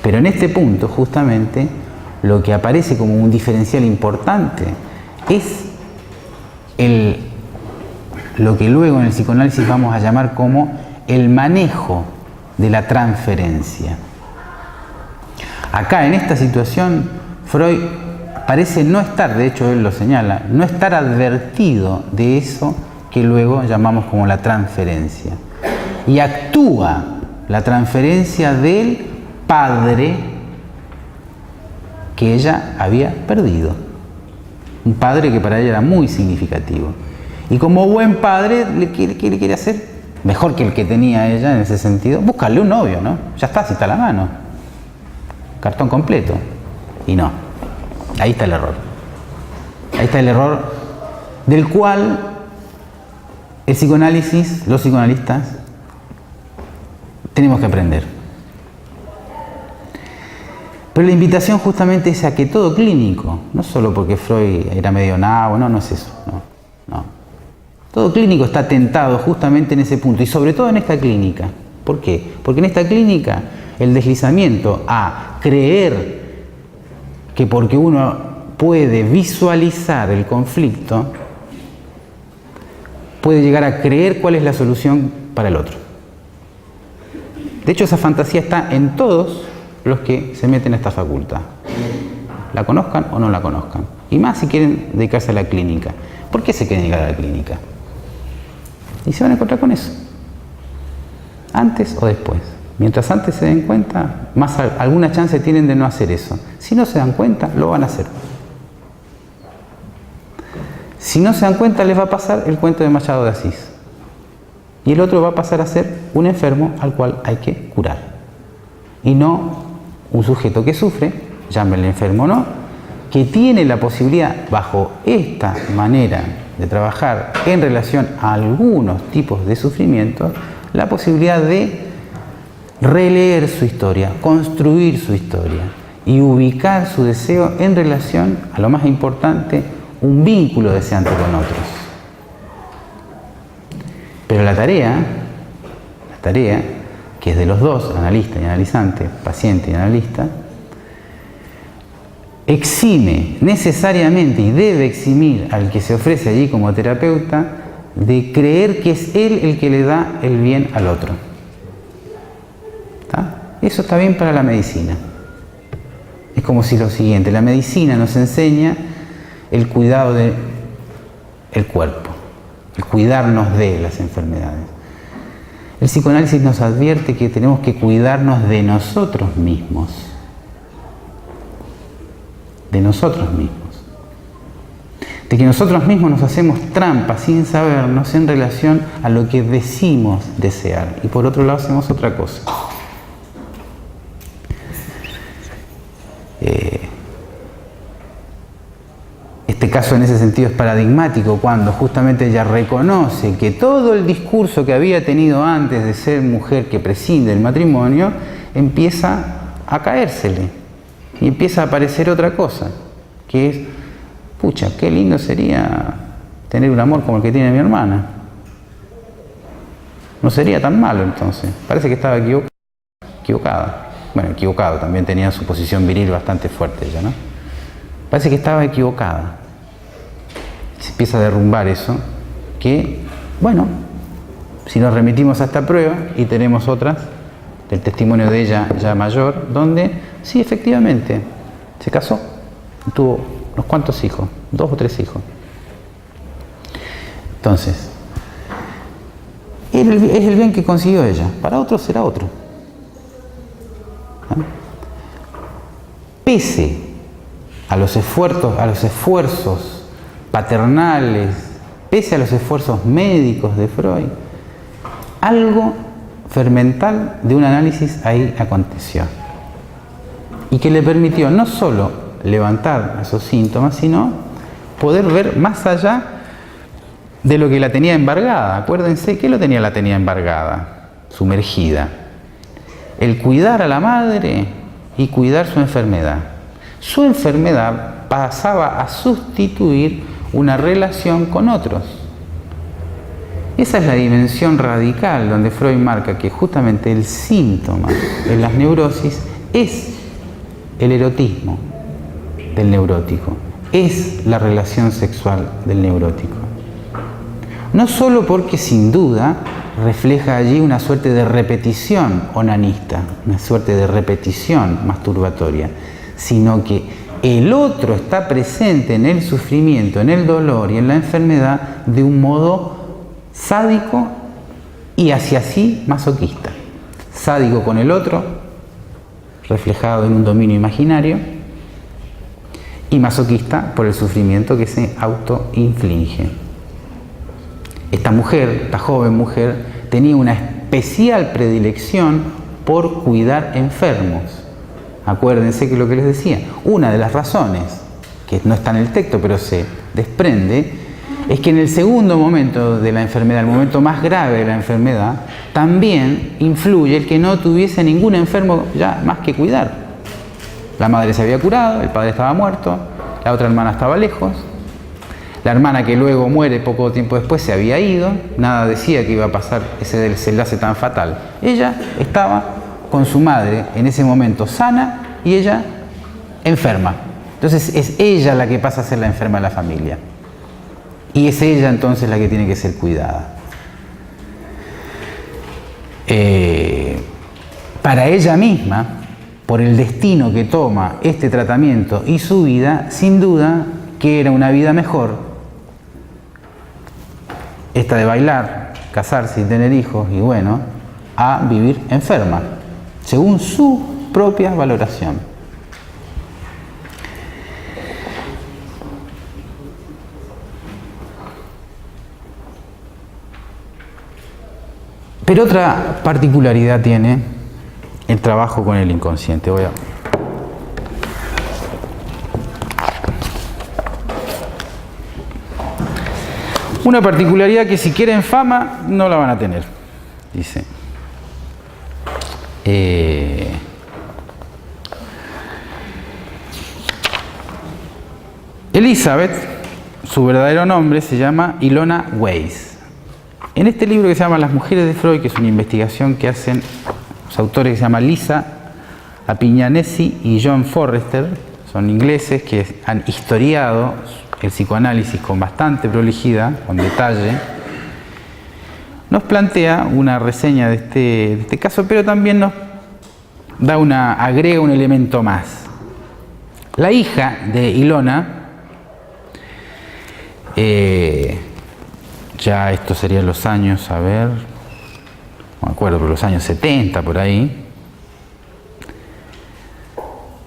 Pero en este punto, justamente, lo que aparece como un diferencial importante es lo que luego en el psicoanálisis vamos a llamar como el manejo de la transferencia. Acá, en esta situación, Freud parece no estar, de hecho él lo señala, no estar advertido de eso que luego llamamos como la transferencia. Y actúa la transferencia del padre que ella había perdido. Un padre que para ella era muy significativo. Y como buen padre, ¿qué quiere hacer? Mejor que el que tenía ella en ese sentido. Buscarle un novio, ¿no? Ya está, si está a la mano. Cartón completo. Y no. Ahí está el error. Ahí está el error del cual el psicoanálisis, los psicoanalistas, tenemos que aprender. Pero la invitación justamente es a que todo clínico, no solo porque Freud era medio nabo, no es eso, no. Todo clínico está tentado justamente en ese punto, y sobre todo en esta clínica. ¿Por qué? Porque en esta clínica el deslizamiento a creer que porque uno puede visualizar el conflicto, puede llegar a creer cuál es la solución para el otro. De hecho, esa fantasía está en todos los que se meten a esta facultad. La conozcan o no la conozcan. Y más si quieren dedicarse a la clínica. ¿Por qué se quieren dedicar a la clínica? Y se van a encontrar con eso. Antes o después. Mientras antes se den cuenta, más alguna chance tienen de no hacer eso. Si no se dan cuenta, lo van a hacer. Si no se dan cuenta, les va a pasar el cuento de Machado de Asís. Y el otro va a pasar a ser un enfermo al cual hay que curar. y no un sujeto que sufre, llámenle enfermo o no, que tiene la posibilidad, bajo esta manera de trabajar en relación a algunos tipos de sufrimiento, la posibilidad de releer su historia, construir su historia y ubicar su deseo en relación a lo más importante, un vínculo deseante con otros. Pero la tarea, que es de los dos, analista y analizante, paciente y analista, exime necesariamente y debe eximir al que se ofrece allí como terapeuta de creer que es él el que le da el bien al otro. ¿Está? Eso está bien para la medicina. Es como si lo siguiente, la medicina nos enseña el cuidado del cuerpo, el cuidarnos de las enfermedades. El psicoanálisis nos advierte que tenemos que cuidarnos de nosotros mismos. De nosotros mismos. De que nosotros mismos nos hacemos trampas sin sabernos en relación a lo que decimos desear. Y por otro lado hacemos otra cosa. Este caso en ese sentido es paradigmático cuando justamente ella reconoce que todo el discurso que había tenido antes de ser mujer que prescinde del matrimonio empieza a caérsele y empieza a aparecer otra cosa, que es, pucha, qué lindo sería tener un amor como el que tiene mi hermana. No sería tan malo entonces, parece que estaba equivocada. Bueno, equivocado, también tenía su posición viril bastante fuerte ella, ¿no? Parece que estaba equivocada. Se empieza a derrumbar eso, que, bueno, si nos remitimos a esta prueba y tenemos otras, del testimonio de ella ya mayor, donde, sí, efectivamente, se casó, tuvo unos cuantos hijos, 2 o 3 hijos. Entonces, es el bien que consiguió ella, para otros será otro. ¿No? Pese a los esfuerzos paternales, pese a los esfuerzos médicos de Freud, algo fermental de un análisis ahí aconteció. Y que le permitió no solo levantar esos síntomas, sino poder ver más allá de lo que la tenía embargada. Acuérdense que la tenía embargada, sumergida. El cuidar a la madre y cuidar su enfermedad. Su enfermedad pasaba a sustituir una relación con otros. Esa es la dimensión radical donde Freud marca que justamente el síntoma en las neurosis es el erotismo del neurótico, es la relación sexual del neurótico. No solo porque sin duda refleja allí una suerte de repetición onanista, una suerte de repetición masturbatoria, sino que el otro está presente en el sufrimiento, en el dolor y en la enfermedad de un modo sádico y hacia sí masoquista. Sádico con el otro, reflejado en un dominio imaginario, y masoquista por el sufrimiento que se autoinflige. Esta mujer, esta joven mujer, tenía una especial predilección por cuidar enfermos. Acuérdense que lo que les decía, una de las razones, que no está en el texto pero se desprende, es que en el segundo momento de la enfermedad, el momento más grave de la enfermedad, también influye el que no tuviese ningún enfermo ya más que cuidar. La madre se había curado, el padre estaba muerto, la otra hermana estaba lejos, la hermana que luego muere poco tiempo después se había ido, nada decía que iba a pasar ese desenlace tan fatal. Ella estaba con su madre en ese momento sana y ella enferma. Entonces es ella la que pasa a ser la enferma de la familia. Y es ella entonces la que tiene que ser cuidada. Para ella misma, por el destino que toma este tratamiento y su vida, sin duda que era una vida mejor, esta de bailar, casarse y tener hijos y bueno, a vivir enferma, según su propia valoración. Pero otra particularidad tiene el trabajo con el inconsciente. Una particularidad que si quieren fama no la van a tener, dice. Elizabeth, su verdadero nombre se llama Ilona Weiss. En este libro que se llama Las mujeres de Freud, que es una investigación que hacen los autores que se llaman Lisa Apignanesi y John Forrester, son ingleses que han historiado el psicoanálisis con bastante prolijidad, con detalle, nos plantea una reseña de este caso, pero también nos agrega un elemento más. La hija de Ilona, ya esto serían los años, no me acuerdo, pero los años 70 por ahí,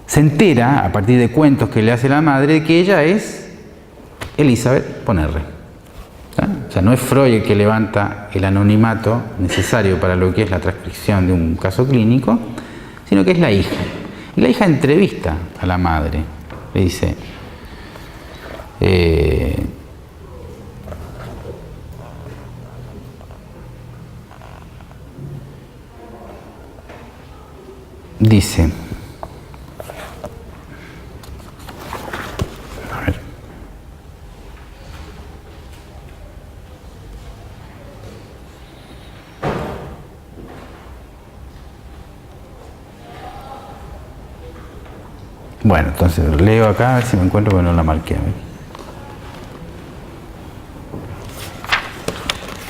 se entera, a partir de cuentos que le hace la madre, de que ella es Elizabeth Ponerre. O sea, no es Freud el que levanta el anonimato necesario para lo que es la transcripción de un caso clínico, sino que es la hija. Y la hija entrevista a la madre, le dice, a ver, bueno, entonces leo acá a ver si me encuentro, porque no la marqué.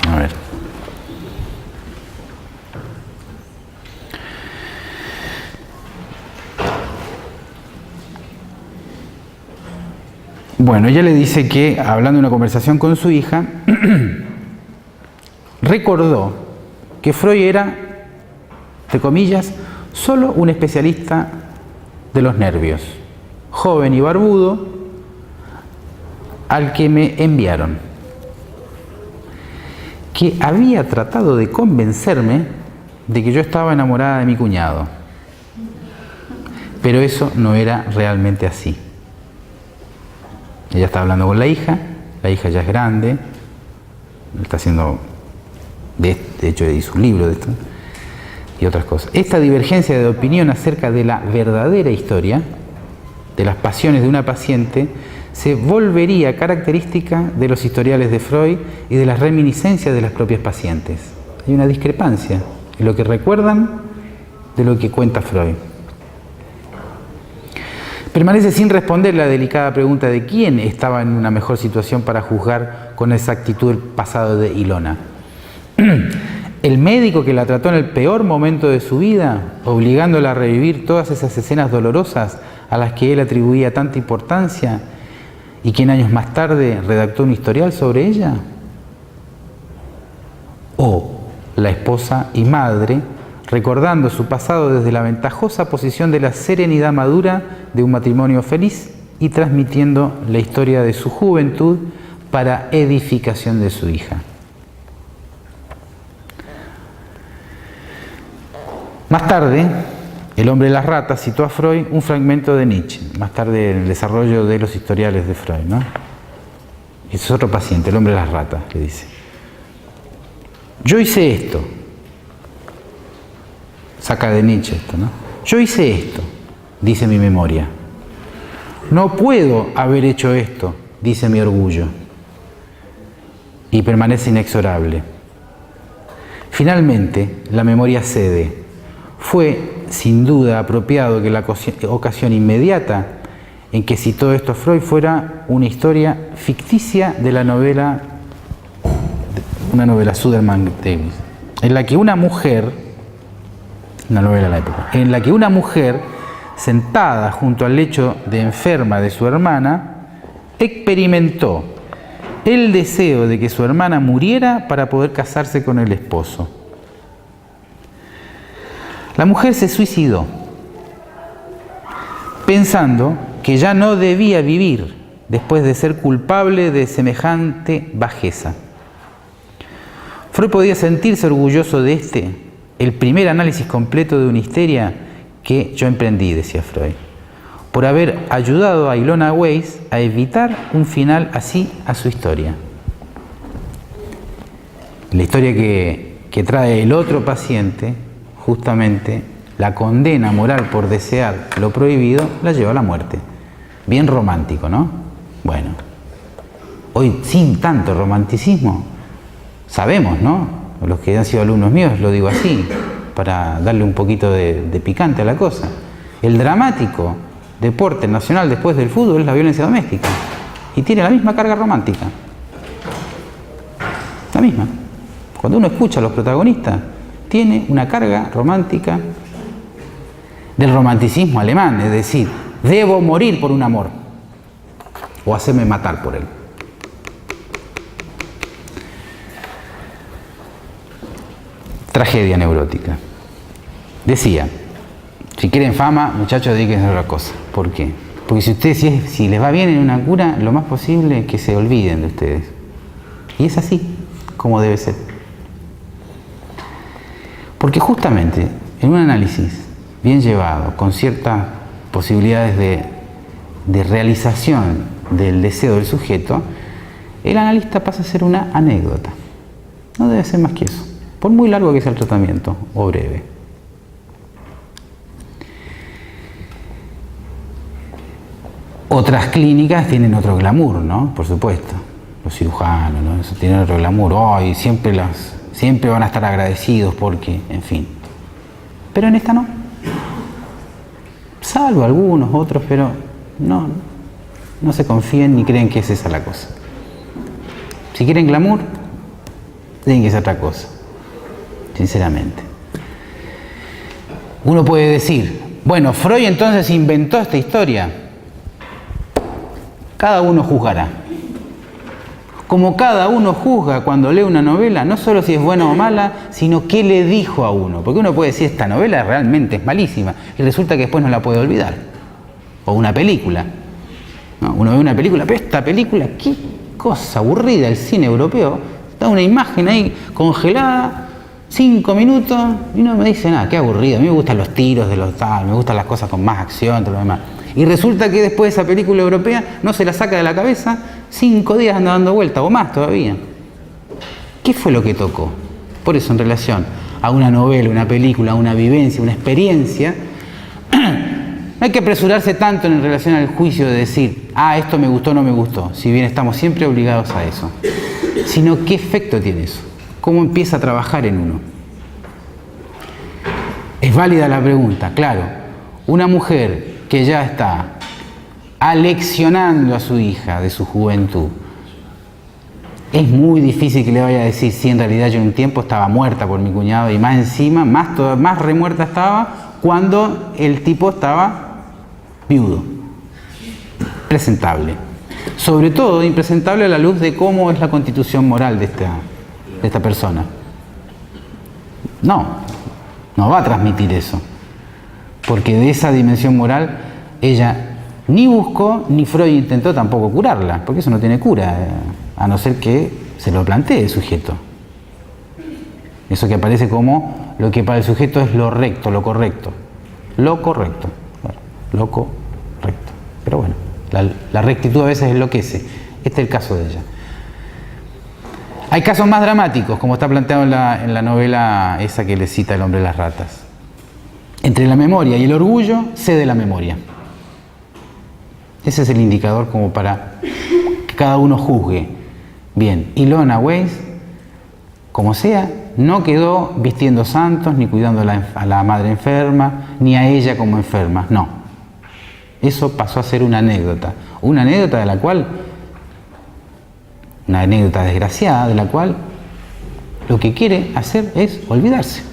A ver. Bueno, ella le dice que, hablando de una conversación con su hija, recordó que Freud era, entre comillas, solo un especialista de los nervios, joven y barbudo, al que me enviaron, que había tratado de convencerme de que yo estaba enamorada de mi cuñado, pero eso no era realmente así. Ella está hablando con la hija ya es grande, está haciendo, de hecho hizo un libro de esto, y otras cosas. Esta divergencia de opinión acerca de la verdadera historia, de las pasiones de una paciente, se volvería característica de los historiales de Freud y de las reminiscencias de las propias pacientes. Hay una discrepancia en lo que recuerdan de lo que cuenta Freud. Permanece sin responder la delicada pregunta de quién estaba en una mejor situación para juzgar con exactitud el pasado de Ilona. ¿El médico que la trató en el peor momento de su vida, obligándola a revivir todas esas escenas dolorosas a las que él atribuía tanta importancia y quien años más tarde redactó un historial sobre ella? ¿O la esposa y madre, recordando su pasado desde la ventajosa posición de la serenidad madura de un matrimonio feliz y transmitiendo la historia de su juventud para edificación de su hija? Más tarde, El hombre de las ratas citó a Freud un fragmento de Nietzsche, más tarde en el desarrollo de los historiales de Freud, ¿no? Ese es otro paciente, el hombre de las ratas, le dice. Yo hice esto. Saca de Nietzsche esto, ¿no? Yo hice esto, dice mi memoria. No puedo haber hecho esto, dice mi orgullo. Y permanece inexorable. Finalmente, la memoria cede. Fue, sin duda, apropiado que la ocasión inmediata en que citó esto Freud fuera una historia ficticia de la novela, una novela Sudermann Davis, en la que una mujer, una novela de la época, en la que una mujer, sentada junto al lecho de enferma de su hermana, experimentó el deseo de que su hermana muriera para poder casarse con el esposo. La mujer se suicidó, pensando que ya no debía vivir después de ser culpable de semejante bajeza. Freud podía sentirse orgulloso de este el primer análisis completo de una histeria que yo emprendí, decía Freud, por haber ayudado a Ilona Weiss a evitar un final así a su historia. La historia que trae el otro paciente, justamente, la condena moral por desear lo prohibido, la lleva a la muerte. Bien romántico, ¿no? Bueno, hoy sin tanto romanticismo, sabemos, ¿no? Los que han sido alumnos míos, lo digo así, para darle un poquito de picante a la cosa. El dramático deporte nacional después del fútbol es la violencia doméstica. Y tiene la misma carga romántica. La misma. Cuando uno escucha a los protagonistas, tiene una carga romántica del romanticismo alemán, es decir, debo morir por un amor o hacerme matar por él. Tragedia neurótica. Decía, si quieren fama, muchachos, dedíquense a otra cosa. ¿Por qué? Porque si ustedes, si les va bien en una cura, lo más posible es que se olviden de ustedes. Y es así como debe ser. Porque justamente en un análisis bien llevado, con ciertas posibilidades de realización del deseo del sujeto, el analista pasa a ser una anécdota. No debe ser más que eso, por muy largo que sea el tratamiento, o breve. Otras clínicas tienen otro glamour, ¿no? Por supuesto. Los cirujanos, ¿no? Eso tienen otro glamour. Hoy siempre van a estar agradecidos porque, en fin. Pero en esta no. Salvo algunos, otros, pero no se confíen ni creen que es esa la cosa. Si quieren glamour, tienen que ser otra cosa. Sinceramente. Uno puede decir, bueno, Freud entonces inventó esta historia. Cada uno juzgará. Como cada uno juzga cuando lee una novela, no solo si es buena o mala, sino qué le dijo a uno. Porque uno puede decir, esta novela realmente es malísima, y resulta que después no la puede olvidar. O una película. ¿No? Uno ve una película, pero esta película, qué cosa aburrida, el cine europeo. Está una imagen ahí congelada, 5 minutos, y no me dice nada, qué aburrido. A mí me gustan los tiros de los tal, me gustan las cosas con más acción, todo lo demás. Y resulta que después esa película europea no se la saca de la cabeza, 5 días anda dando vuelta, o más todavía. ¿Qué fue lo que tocó? Por eso, en relación a una novela, una película, una vivencia, una experiencia, no hay que apresurarse tanto en relación al juicio de decir, esto me gustó o no me gustó, si bien estamos siempre obligados a eso. Sino, ¿qué efecto tiene eso? ¿Cómo empieza a trabajar en uno? Es válida la pregunta, claro. Una mujer que ya está aleccionando a su hija de su juventud, es muy difícil que le vaya a decir, sí, en realidad yo en un tiempo estaba muerta por mi cuñado, y más encima, más remuerta estaba cuando el tipo estaba viudo, presentable. Sobre todo impresentable a la luz de cómo es la constitución moral de esta persona. No va a transmitir eso. Porque de esa dimensión moral ella ni buscó, ni Freud intentó tampoco curarla, porque eso no tiene cura, a no ser que se lo plantee el sujeto. Eso que aparece como lo que para el sujeto es lo recto, lo correcto. Lo correcto. Bueno, lo correcto. Pero bueno, la rectitud a veces enloquece. Este es el caso de ella. Hay casos más dramáticos, como está planteado en la novela esa que le cita El hombre de las ratas. Entre la memoria y el orgullo, cede la memoria. Ese es el indicador como para que cada uno juzgue. Bien, Ilona Weiss, como sea, no quedó vistiendo santos, ni cuidando a la madre enferma, ni a ella como enferma, no. Eso pasó a ser una anécdota de la cual, una anécdota desgraciada, de la cual lo que quiere hacer es olvidarse.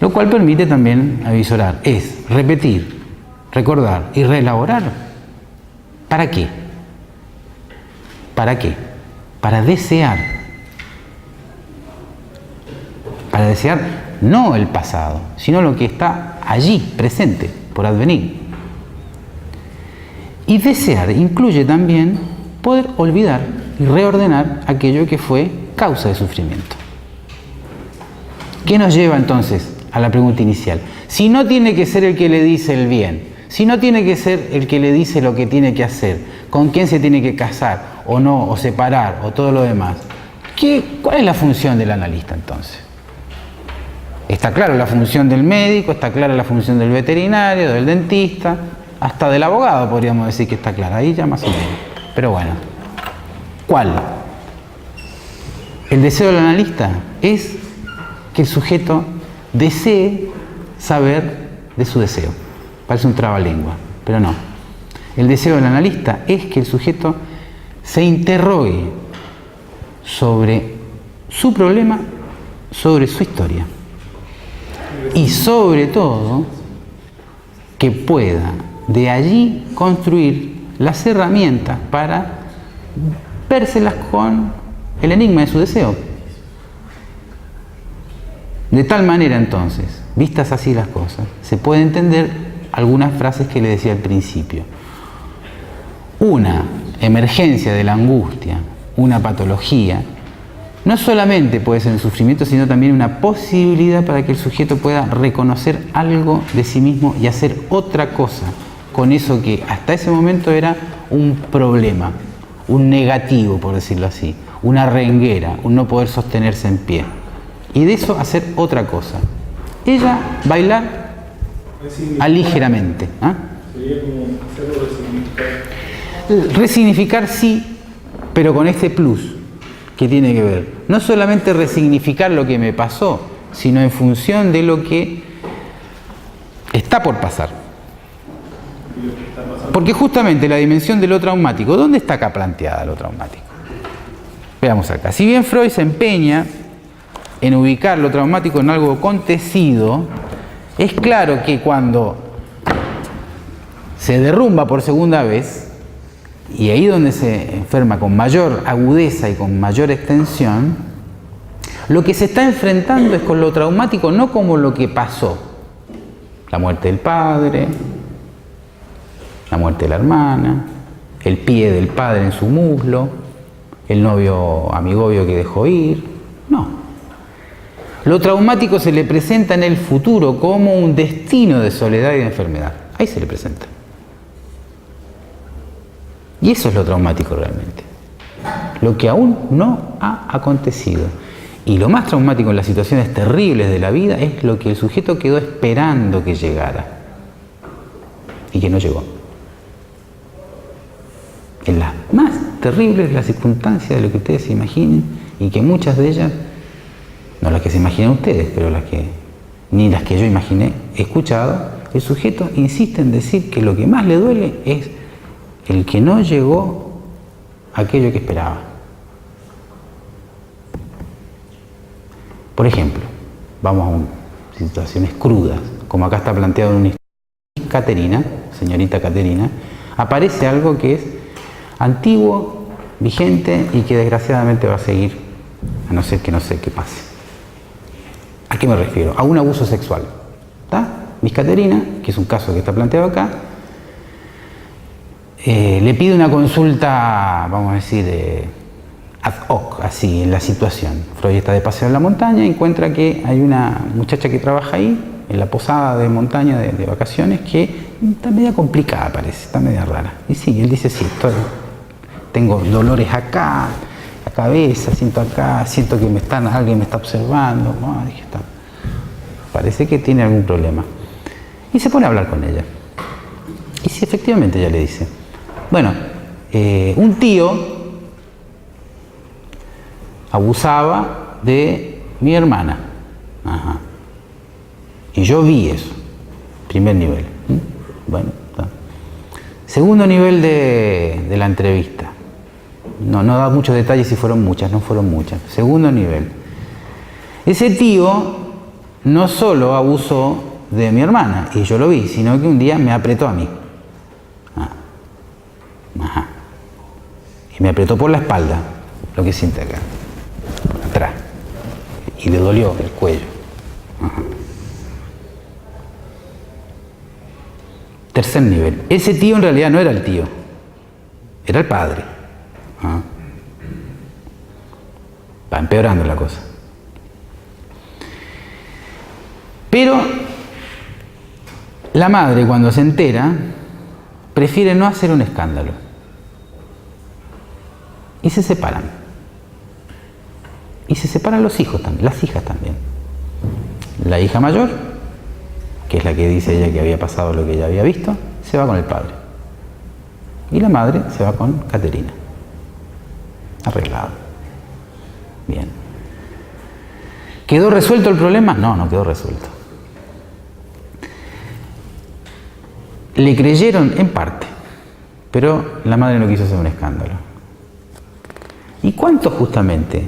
Lo cual permite también avisorar, es repetir, recordar y reelaborar. ¿Para qué? ¿Para qué? Para desear. Para desear no el pasado, sino lo que está allí, presente, por advenir. Y desear incluye también poder olvidar y reordenar aquello que fue causa de sufrimiento. ¿Qué nos lleva entonces a la pregunta inicial? Si no tiene que ser el que le dice el bien, si no tiene que ser el que le dice lo que tiene que hacer, con quién se tiene que casar o no, o separar, o todo lo demás, ¿cuál es la función del analista entonces? Está clara la función del médico, está clara la función del veterinario, del dentista, hasta del abogado podríamos decir que está clara, ahí ya más o menos. Pero bueno, ¿cuál? El deseo del analista es que el sujeto desee saber de su deseo. Parece un trabalengua, pero no. El deseo del analista es que el sujeto se interrogue sobre su problema, sobre su historia. Y sobre todo, que pueda de allí construir las herramientas para vérselas con el enigma de su deseo. De tal manera entonces, vistas así las cosas, se puede entender algunas frases que le decía al principio. Una emergencia de la angustia, una patología, no solamente puede ser el sufrimiento, sino también una posibilidad para que el sujeto pueda reconocer algo de sí mismo y hacer otra cosa con eso que hasta ese momento era un problema, un negativo, por decirlo así, una renguera, un no poder sostenerse en pie. Y de eso hacer otra cosa. Ella bailar ligeramente. ¿Ah? Sería como hacerlo resignificar. Resignificar sí, pero con este plus que tiene que ver. No solamente resignificar lo que me pasó, sino en función de lo que está por pasar. Porque justamente la dimensión de lo traumático, ¿dónde está acá planteada lo traumático? Veamos acá. Si bien Freud se empeña en ubicar lo traumático en algo acontecido, es claro que cuando se derrumba por segunda vez, y ahí donde se enferma con mayor agudeza y con mayor extensión, lo que se está enfrentando es con lo traumático, no como lo que pasó. La muerte del padre, la muerte de la hermana, el pie del padre en su muslo, el novio amigovio que dejó ir. No. Lo traumático se le presenta en el futuro como un destino de soledad y de enfermedad. Ahí se le presenta. Y eso es lo traumático realmente. Lo que aún no ha acontecido. Y lo más traumático en las situaciones terribles de la vida es lo que el sujeto quedó esperando que llegara. Y que no llegó. En las más terribles las circunstancias de lo que ustedes se imaginen, y que muchas de ellas, no las que se imaginan ustedes, pero ni las que yo imaginé, he escuchado, el sujeto insiste en decir que lo que más le duele es el que no llegó a aquello que esperaba. Por ejemplo, vamos a situaciones crudas, como acá está planteado en una historia. Caterina, señorita Caterina, aparece algo que es antiguo, vigente y que desgraciadamente va a seguir, a no ser que no sé qué pase. ¿A qué me refiero? A un abuso sexual. ¿Está? Miss Caterina, que es un caso que está planteado acá, le pide una consulta, vamos a decir, ad hoc, así, en la situación. Freud está de paseo en la montaña y encuentra que hay una muchacha que trabaja ahí, en la posada de montaña de vacaciones, que está media complicada, parece, está media rara. Y sí, él dice, sí, tengo dolores acá, la cabeza, siento acá, siento que alguien me está observando. No, dije, parece que tiene algún problema. Y se pone a hablar con ella. Y sí, efectivamente ella le dice, bueno, un tío abusaba de mi hermana. Ajá. Y yo vi eso. Primer nivel. Bueno, está. Segundo nivel de la entrevista. No da muchos detalles si fueron muchas, no fueron muchas. Segundo nivel. Ese tío no solo abusó de mi hermana, y yo lo vi, sino que un día me apretó a mí. Ajá. Y me apretó por la espalda, lo que siente acá, atrás. Y le dolió el cuello. Ajá. Tercer nivel. Ese tío en realidad no era el tío, era el padre. ¿Ah? Va empeorando la cosa. Pero la madre, cuando se entera, prefiere no hacer un escándalo. Y se separan. Y se separan los hijos también, las hijas también. La hija mayor, que es la que dice ella que había pasado lo que ella había visto, se va con el padre. Y la madre se va con Caterina. Arreglado. Bien. ¿Quedó resuelto el problema? No, no quedó resuelto. Le creyeron en parte, pero la madre no quiso hacer un escándalo. ¿Y cuánto justamente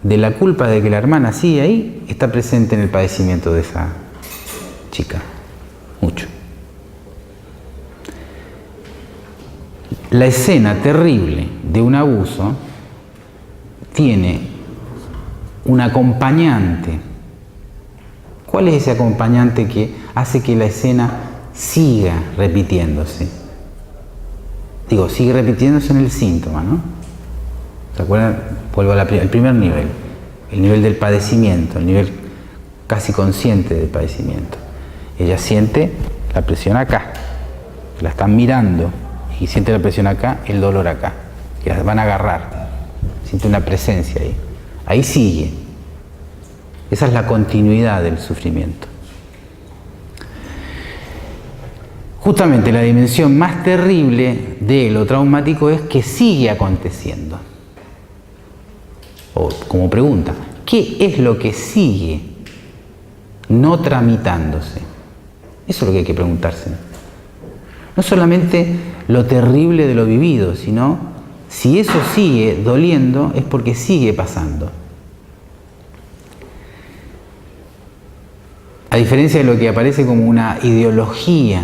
de la culpa de que la hermana sigue ahí está presente en el padecimiento de esa chica? Mucho. La escena terrible de un abuso tiene un acompañante. ¿Cuál es ese acompañante que hace que la escena siga repitiéndose? Digo, sigue repitiéndose en el síntoma, ¿no? ¿Se acuerdan? Vuelvo al primer nivel, el nivel del padecimiento, el nivel casi consciente del padecimiento. Ella siente la presión acá, la están mirando y siente la presión acá, el dolor acá, que las van a agarrar, siente una presencia ahí. Ahí sigue. Esa es la continuidad del sufrimiento. Justamente la dimensión más terrible de lo traumático es que sigue aconteciendo. O como pregunta, ¿qué es lo que sigue no tramitándose? Eso es lo que hay que preguntarse. No solamente lo terrible de lo vivido, sino si eso sigue doliendo es porque sigue pasando. A diferencia de lo que aparece como una ideología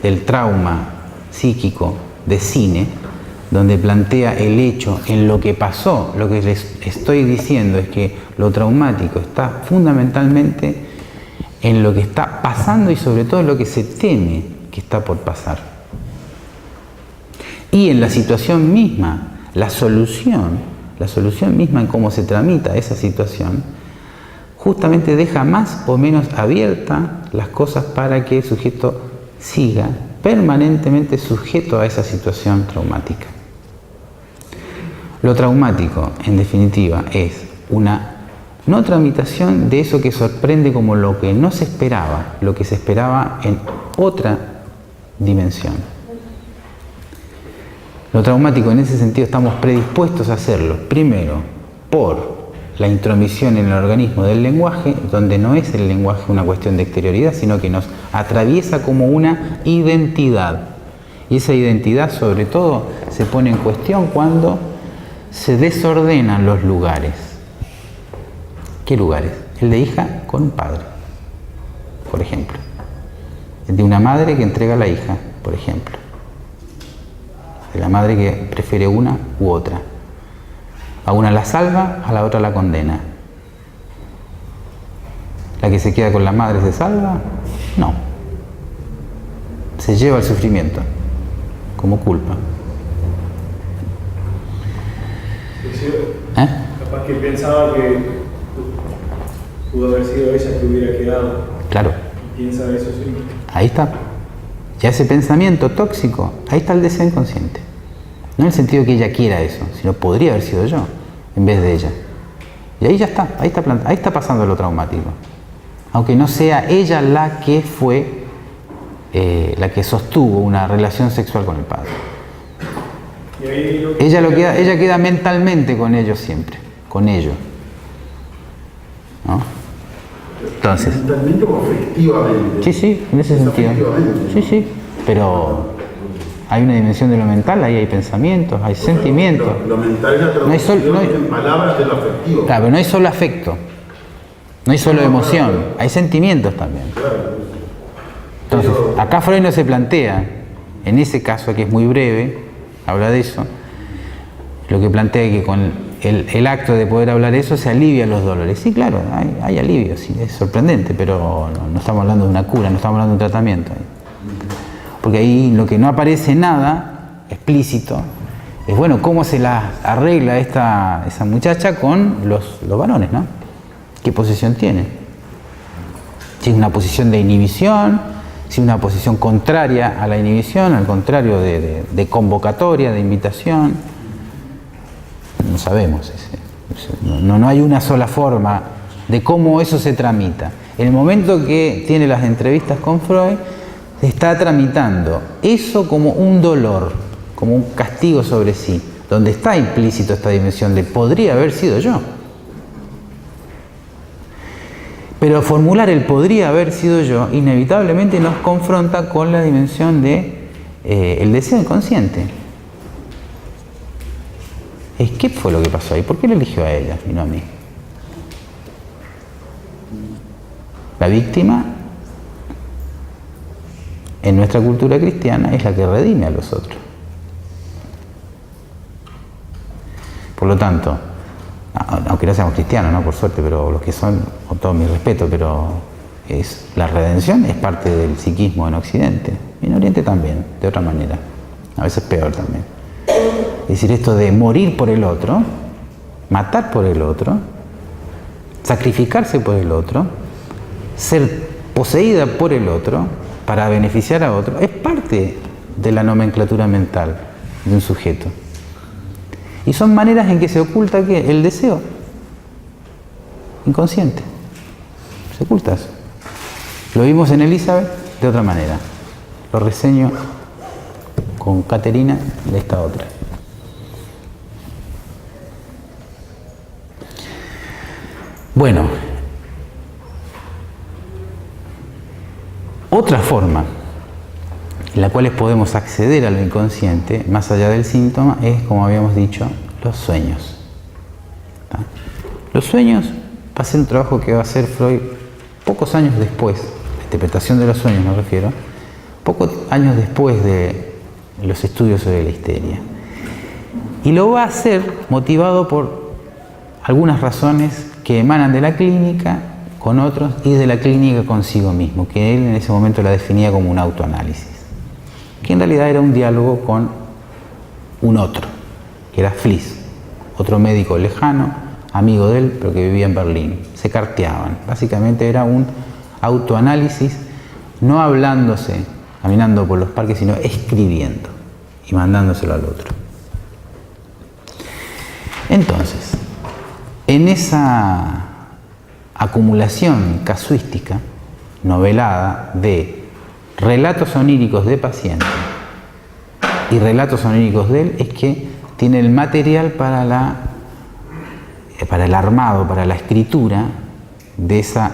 del trauma psíquico de cine, donde plantea el hecho en lo que pasó, lo que les estoy diciendo es que lo traumático está fundamentalmente en lo que está pasando y sobre todo en lo que se teme que está por pasar. Y en la situación misma, la solución misma en cómo se tramita esa situación, justamente deja más o menos abiertas las cosas para que el sujeto siga permanentemente sujeto a esa situación traumática. Lo traumático, en definitiva, es una no tramitación de eso que sorprende como lo que no se esperaba, lo que se esperaba en otra dimensión. Lo traumático en ese sentido estamos predispuestos a hacerlo, primero, por la intromisión en el organismo del lenguaje, donde no es el lenguaje una cuestión de exterioridad, sino que nos atraviesa como una identidad. Y esa identidad, sobre todo, se pone en cuestión cuando se desordenan los lugares. ¿Qué lugares? El de hija con padre, por ejemplo. El de una madre que entrega a la hija, por ejemplo. De la madre que prefiere una u otra. A una la salva, a la otra la condena. ¿La que se queda con la madre se salva? No. Se lleva el sufrimiento como culpa. Capaz que pensaba que pudo haber sido ella que hubiera quedado. Claro. Piensa eso siempre. Ahí está. Ya ese pensamiento tóxico, ahí está el deseo inconsciente. No en el sentido que ella quiera eso, sino podría haber sido yo en vez de ella. Y ahí ya está, ahí está pasando lo traumático. Aunque no sea ella la que fue, la que sostuvo una relación sexual con el padre. Ella queda mentalmente con ellos siempre, con ello. ¿No? Entonces. ¿Mentalmente o afectivamente? Sí, en ese sentido. Sí, pero hay una dimensión de lo mental, ahí hay pensamientos, hay sentimientos. Lo mental es la traducción en palabras de lo afectivo. Claro, pero no hay solo afecto, no hay solo emoción, hay sentimientos también. Entonces, acá Freud no se plantea, en ese caso que es muy breve, habla de eso, lo que plantea es que con el acto de poder hablar eso se alivian los dolores. Sí, claro, hay alivio, sí, es sorprendente, pero no estamos hablando de una cura, no estamos hablando de un tratamiento. Porque ahí lo que no aparece nada explícito es, bueno, cómo se la arregla esa muchacha con los varones, ¿no? ¿Qué posición tiene? Si es una posición de inhibición, si es una posición contraria a la inhibición, al contrario de convocatoria, de invitación. No sabemos. No hay una sola forma de cómo eso se tramita. En el momento que tiene las entrevistas con Freud, se está tramitando eso como un dolor, como un castigo sobre sí, donde está implícito esta dimensión de podría haber sido yo. Pero formular el podría haber sido yo inevitablemente nos confronta con la dimensión de el deseo inconsciente. ¿Qué fue lo que pasó ahí? ¿Por qué le eligió a ella y no a mí? La víctima en nuestra cultura cristiana es la que redime a los otros. Por lo tanto, aunque no seamos cristianos, ¿no? Por suerte, pero los que son, con todo mi respeto, pero la redención es parte del psiquismo en Occidente, y en Oriente también, de otra manera, a veces peor también. Es decir, esto de morir por el otro, matar por el otro, sacrificarse por el otro, ser poseída por el otro para beneficiar a otro, es parte de la nomenclatura mental de un sujeto. Y son maneras en que se oculta ¿qué? El deseo inconsciente. Se oculta eso. Lo vimos en Elizabeth de otra manera. Lo reseño con Caterina de esta otra. Bueno, otra forma en la cual podemos acceder a lo inconsciente, más allá del síntoma, es, como habíamos dicho, los sueños. ¿Tá? Los sueños va a ser un trabajo que va a hacer Freud pocos años después, la interpretación de los sueños me refiero, pocos años después de los estudios sobre la histeria. Y lo va a hacer motivado por algunas razones que emanan de la clínica con otros y de la clínica consigo mismo, que él en ese momento la definía como un autoanálisis, que en realidad era un diálogo con un otro, que era Fliess, otro médico lejano, amigo de él, pero que vivía en Berlín. Se carteaban. Básicamente era un autoanálisis, no hablándose, caminando por los parques, sino escribiendo y mandándoselo al otro. Entonces, en esa acumulación casuística, novelada, de relatos oníricos de paciente y relatos oníricos de él, es que tiene el material para el armado, para la escritura de esa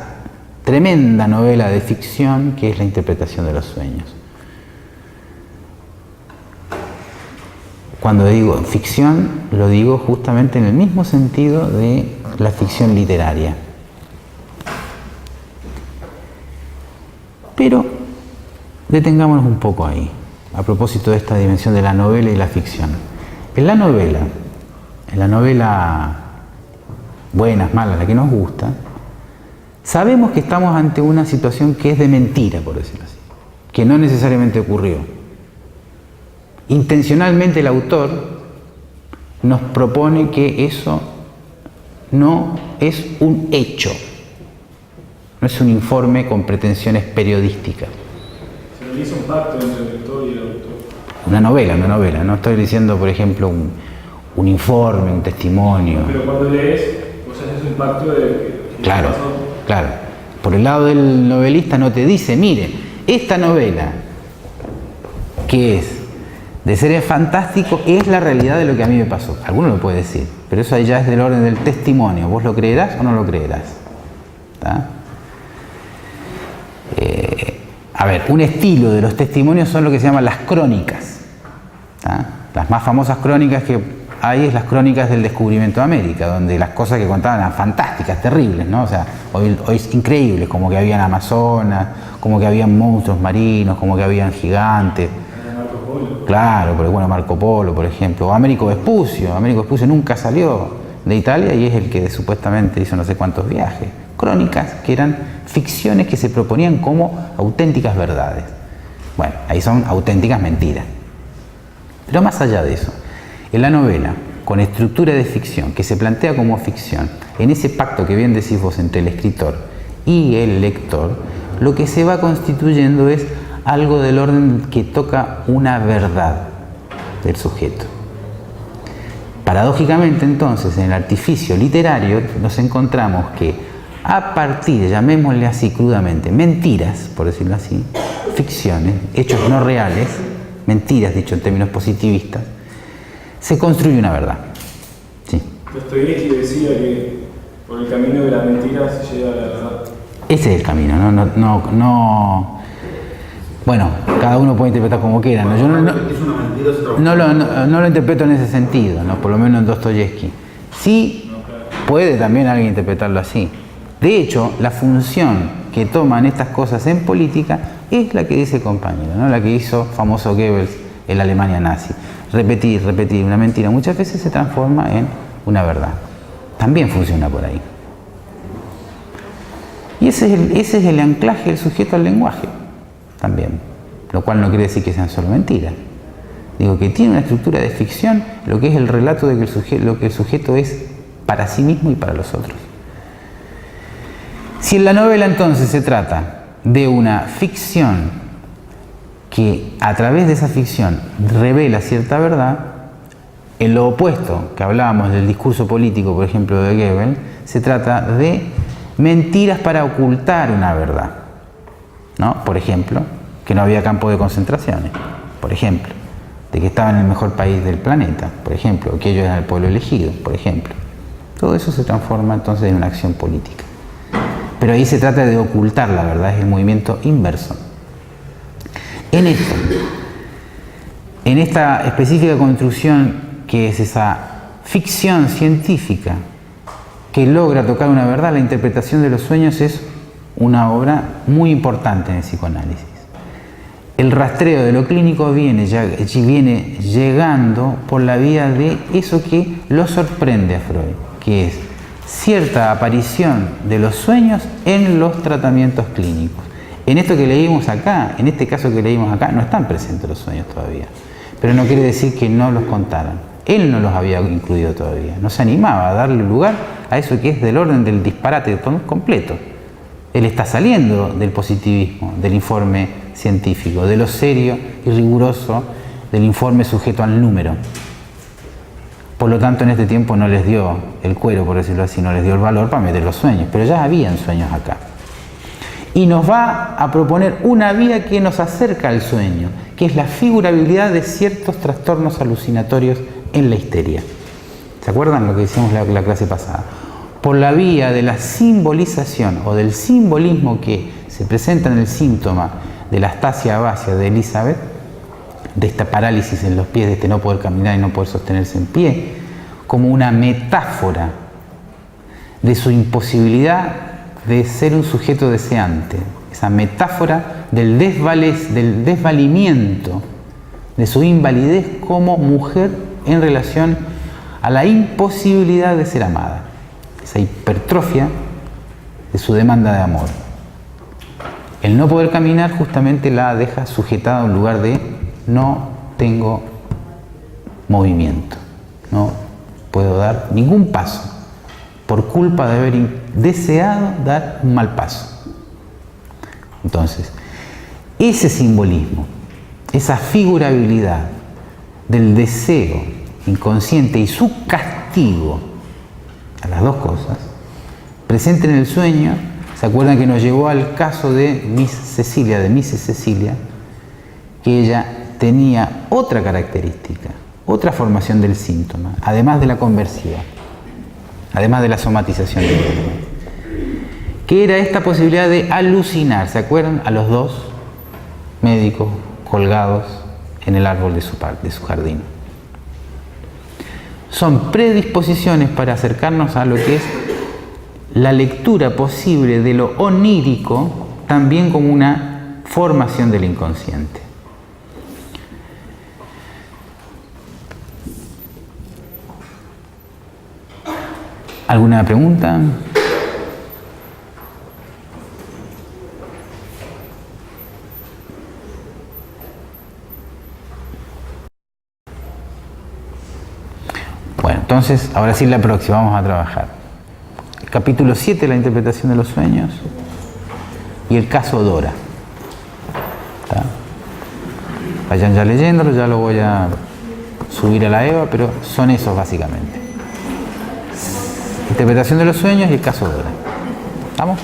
tremenda novela de ficción que es la interpretación de los sueños. Cuando digo ficción, lo digo justamente en el mismo sentido de la ficción literaria. Pero detengámonos un poco ahí, a propósito de esta dimensión de la novela y la ficción. En la novela buenas, malas, la que nos gusta, sabemos que estamos ante una situación que es de mentira, por decirlo así, que no necesariamente ocurrió. Intencionalmente el autor nos propone que eso no es un hecho, no es un informe con pretensiones periodísticas. Se realiza un pacto entre el lector y el autor. Una novela, no estoy diciendo, por ejemplo, un informe, un testimonio. Pero cuando lees, vos haces un pacto de... Claro. Por el lado del novelista no te dice, mire, esta novela, que es de seres fantásticos, es la realidad de lo que a mí me pasó. Alguno lo puede decir, pero eso ya es del orden del testimonio. ¿Vos lo creerás o no lo creerás? ¿Tá? Un estilo de los testimonios son lo que se llaman las crónicas. ¿Tá? Las más famosas crónicas que hay es las crónicas del descubrimiento de América, donde las cosas que contaban eran fantásticas, terribles, ¿no? O sea, hoy es increíble, como que habían amazonas, como que habían monstruos marinos, como que habían gigantes. Claro, pero bueno, Marco Polo, por ejemplo, o Américo Vespucio. Américo Vespucio nunca salió de Italia y es el que supuestamente hizo no sé cuántos viajes. Crónicas que eran ficciones que se proponían como auténticas verdades. Bueno, ahí son auténticas mentiras. Pero más allá de eso, en la novela, con estructura de ficción, que se plantea como ficción, en ese pacto que bien decís vos entre el escritor y el lector, lo que se va constituyendo es algo del orden que toca una verdad del sujeto. Paradójicamente, entonces, en el artificio literario nos encontramos que a partir, llamémosle así crudamente, mentiras, por decirlo así, ficciones, hechos no reales, mentiras, dicho en términos positivistas, se construye una verdad. Sí. Dostoyevski decía que por el camino de la mentira se llega a la verdad. Ese es el camino, no. Bueno, cada uno puede interpretar como quiera, ¿no? Yo no lo interpreto en ese sentido, ¿no? Por lo menos en Dostoyevski. Sí puede también alguien interpretarlo así. De hecho, la función que toman estas cosas en política es la que dice el compañero, ¿no? La que hizo famoso Goebbels en la Alemania nazi. Repetir una mentira muchas veces se transforma en una verdad. También funciona por ahí. Y ese es el anclaje del sujeto al lenguaje también, lo cual no quiere decir que sean solo mentiras. Digo que tiene una estructura de ficción, lo que es el relato de que lo que el sujeto es para sí mismo y para los otros. Si en la novela entonces se trata de una ficción que a través de esa ficción revela cierta verdad, en lo opuesto que hablábamos del discurso político, por ejemplo, de Goebbels, se trata de mentiras para ocultar una verdad, ¿no? Por ejemplo, que no había campo de concentraciones, por ejemplo, de que estaba en el mejor país del planeta, por ejemplo, que ellos eran el pueblo elegido, por ejemplo. Todo eso se transforma entonces en una acción política. Pero ahí se trata de ocultar la verdad, es el movimiento inverso. En esta específica construcción que es esa ficción científica que logra tocar una verdad, la interpretación de los sueños es una obra muy importante en el psicoanálisis. El rastreo de lo clínico viene llegando por la vía de eso que lo sorprende a Freud, que es cierta aparición de los sueños en los tratamientos clínicos. En esto que leímos acá, en este caso que leímos acá, no están presentes los sueños todavía, pero no quiere decir que no los contaran. Él no los había incluido todavía, no se animaba a darle lugar a eso que es del orden del disparate completo. Él está saliendo del positivismo, del informe científico, de lo serio y riguroso del informe sujeto al número. Por lo tanto, en este tiempo no les dio el cuero, por decirlo así, no les dio el valor para meter los sueños, pero ya habían sueños acá. Y nos va a proponer una vía que nos acerca al sueño, que es la figurabilidad de ciertos trastornos alucinatorios en la histeria. ¿Se acuerdan lo que decíamos en la clase pasada? Por la vía de la simbolización o del simbolismo que se presenta en el síntoma de la astasia abasia de Elizabeth, de esta parálisis en los pies, de este no poder caminar y no poder sostenerse en pie, como una metáfora de su imposibilidad de ser un sujeto deseante, esa metáfora del desvalimiento, de su invalidez como mujer en relación a la imposibilidad de ser amada, esa hipertrofia de su demanda de amor. El no poder caminar justamente la deja sujetada a un lugar de no tengo movimiento, no puedo dar ningún paso por culpa de haber deseado dar un mal paso. Entonces, ese simbolismo, esa figurabilidad del deseo inconsciente y su castigo a las dos cosas, presente en el sueño. ¿Se acuerdan que nos llevó al caso de Miss Cecilia, de Mrs. Cecilia? Que ella tenía otra característica, otra formación del síntoma, además de la conversiva, además de la somatización del síntoma, que era esta posibilidad de alucinar. ¿Se acuerdan? A los dos médicos colgados en el árbol de su jardín. Son predisposiciones para acercarnos a lo que es la lectura posible de lo onírico, también como una formación del inconsciente. ¿Alguna pregunta? Bueno, entonces, ahora sí la próxima vamos a trabajar. Capítulo 7, la interpretación de los sueños. y el caso Dora. ¿Está? Vayan ya leyéndolo, ya lo voy a subir a la EVA, pero son esos básicamente. Interpretación de los sueños y el caso Dora. ¿Vamos?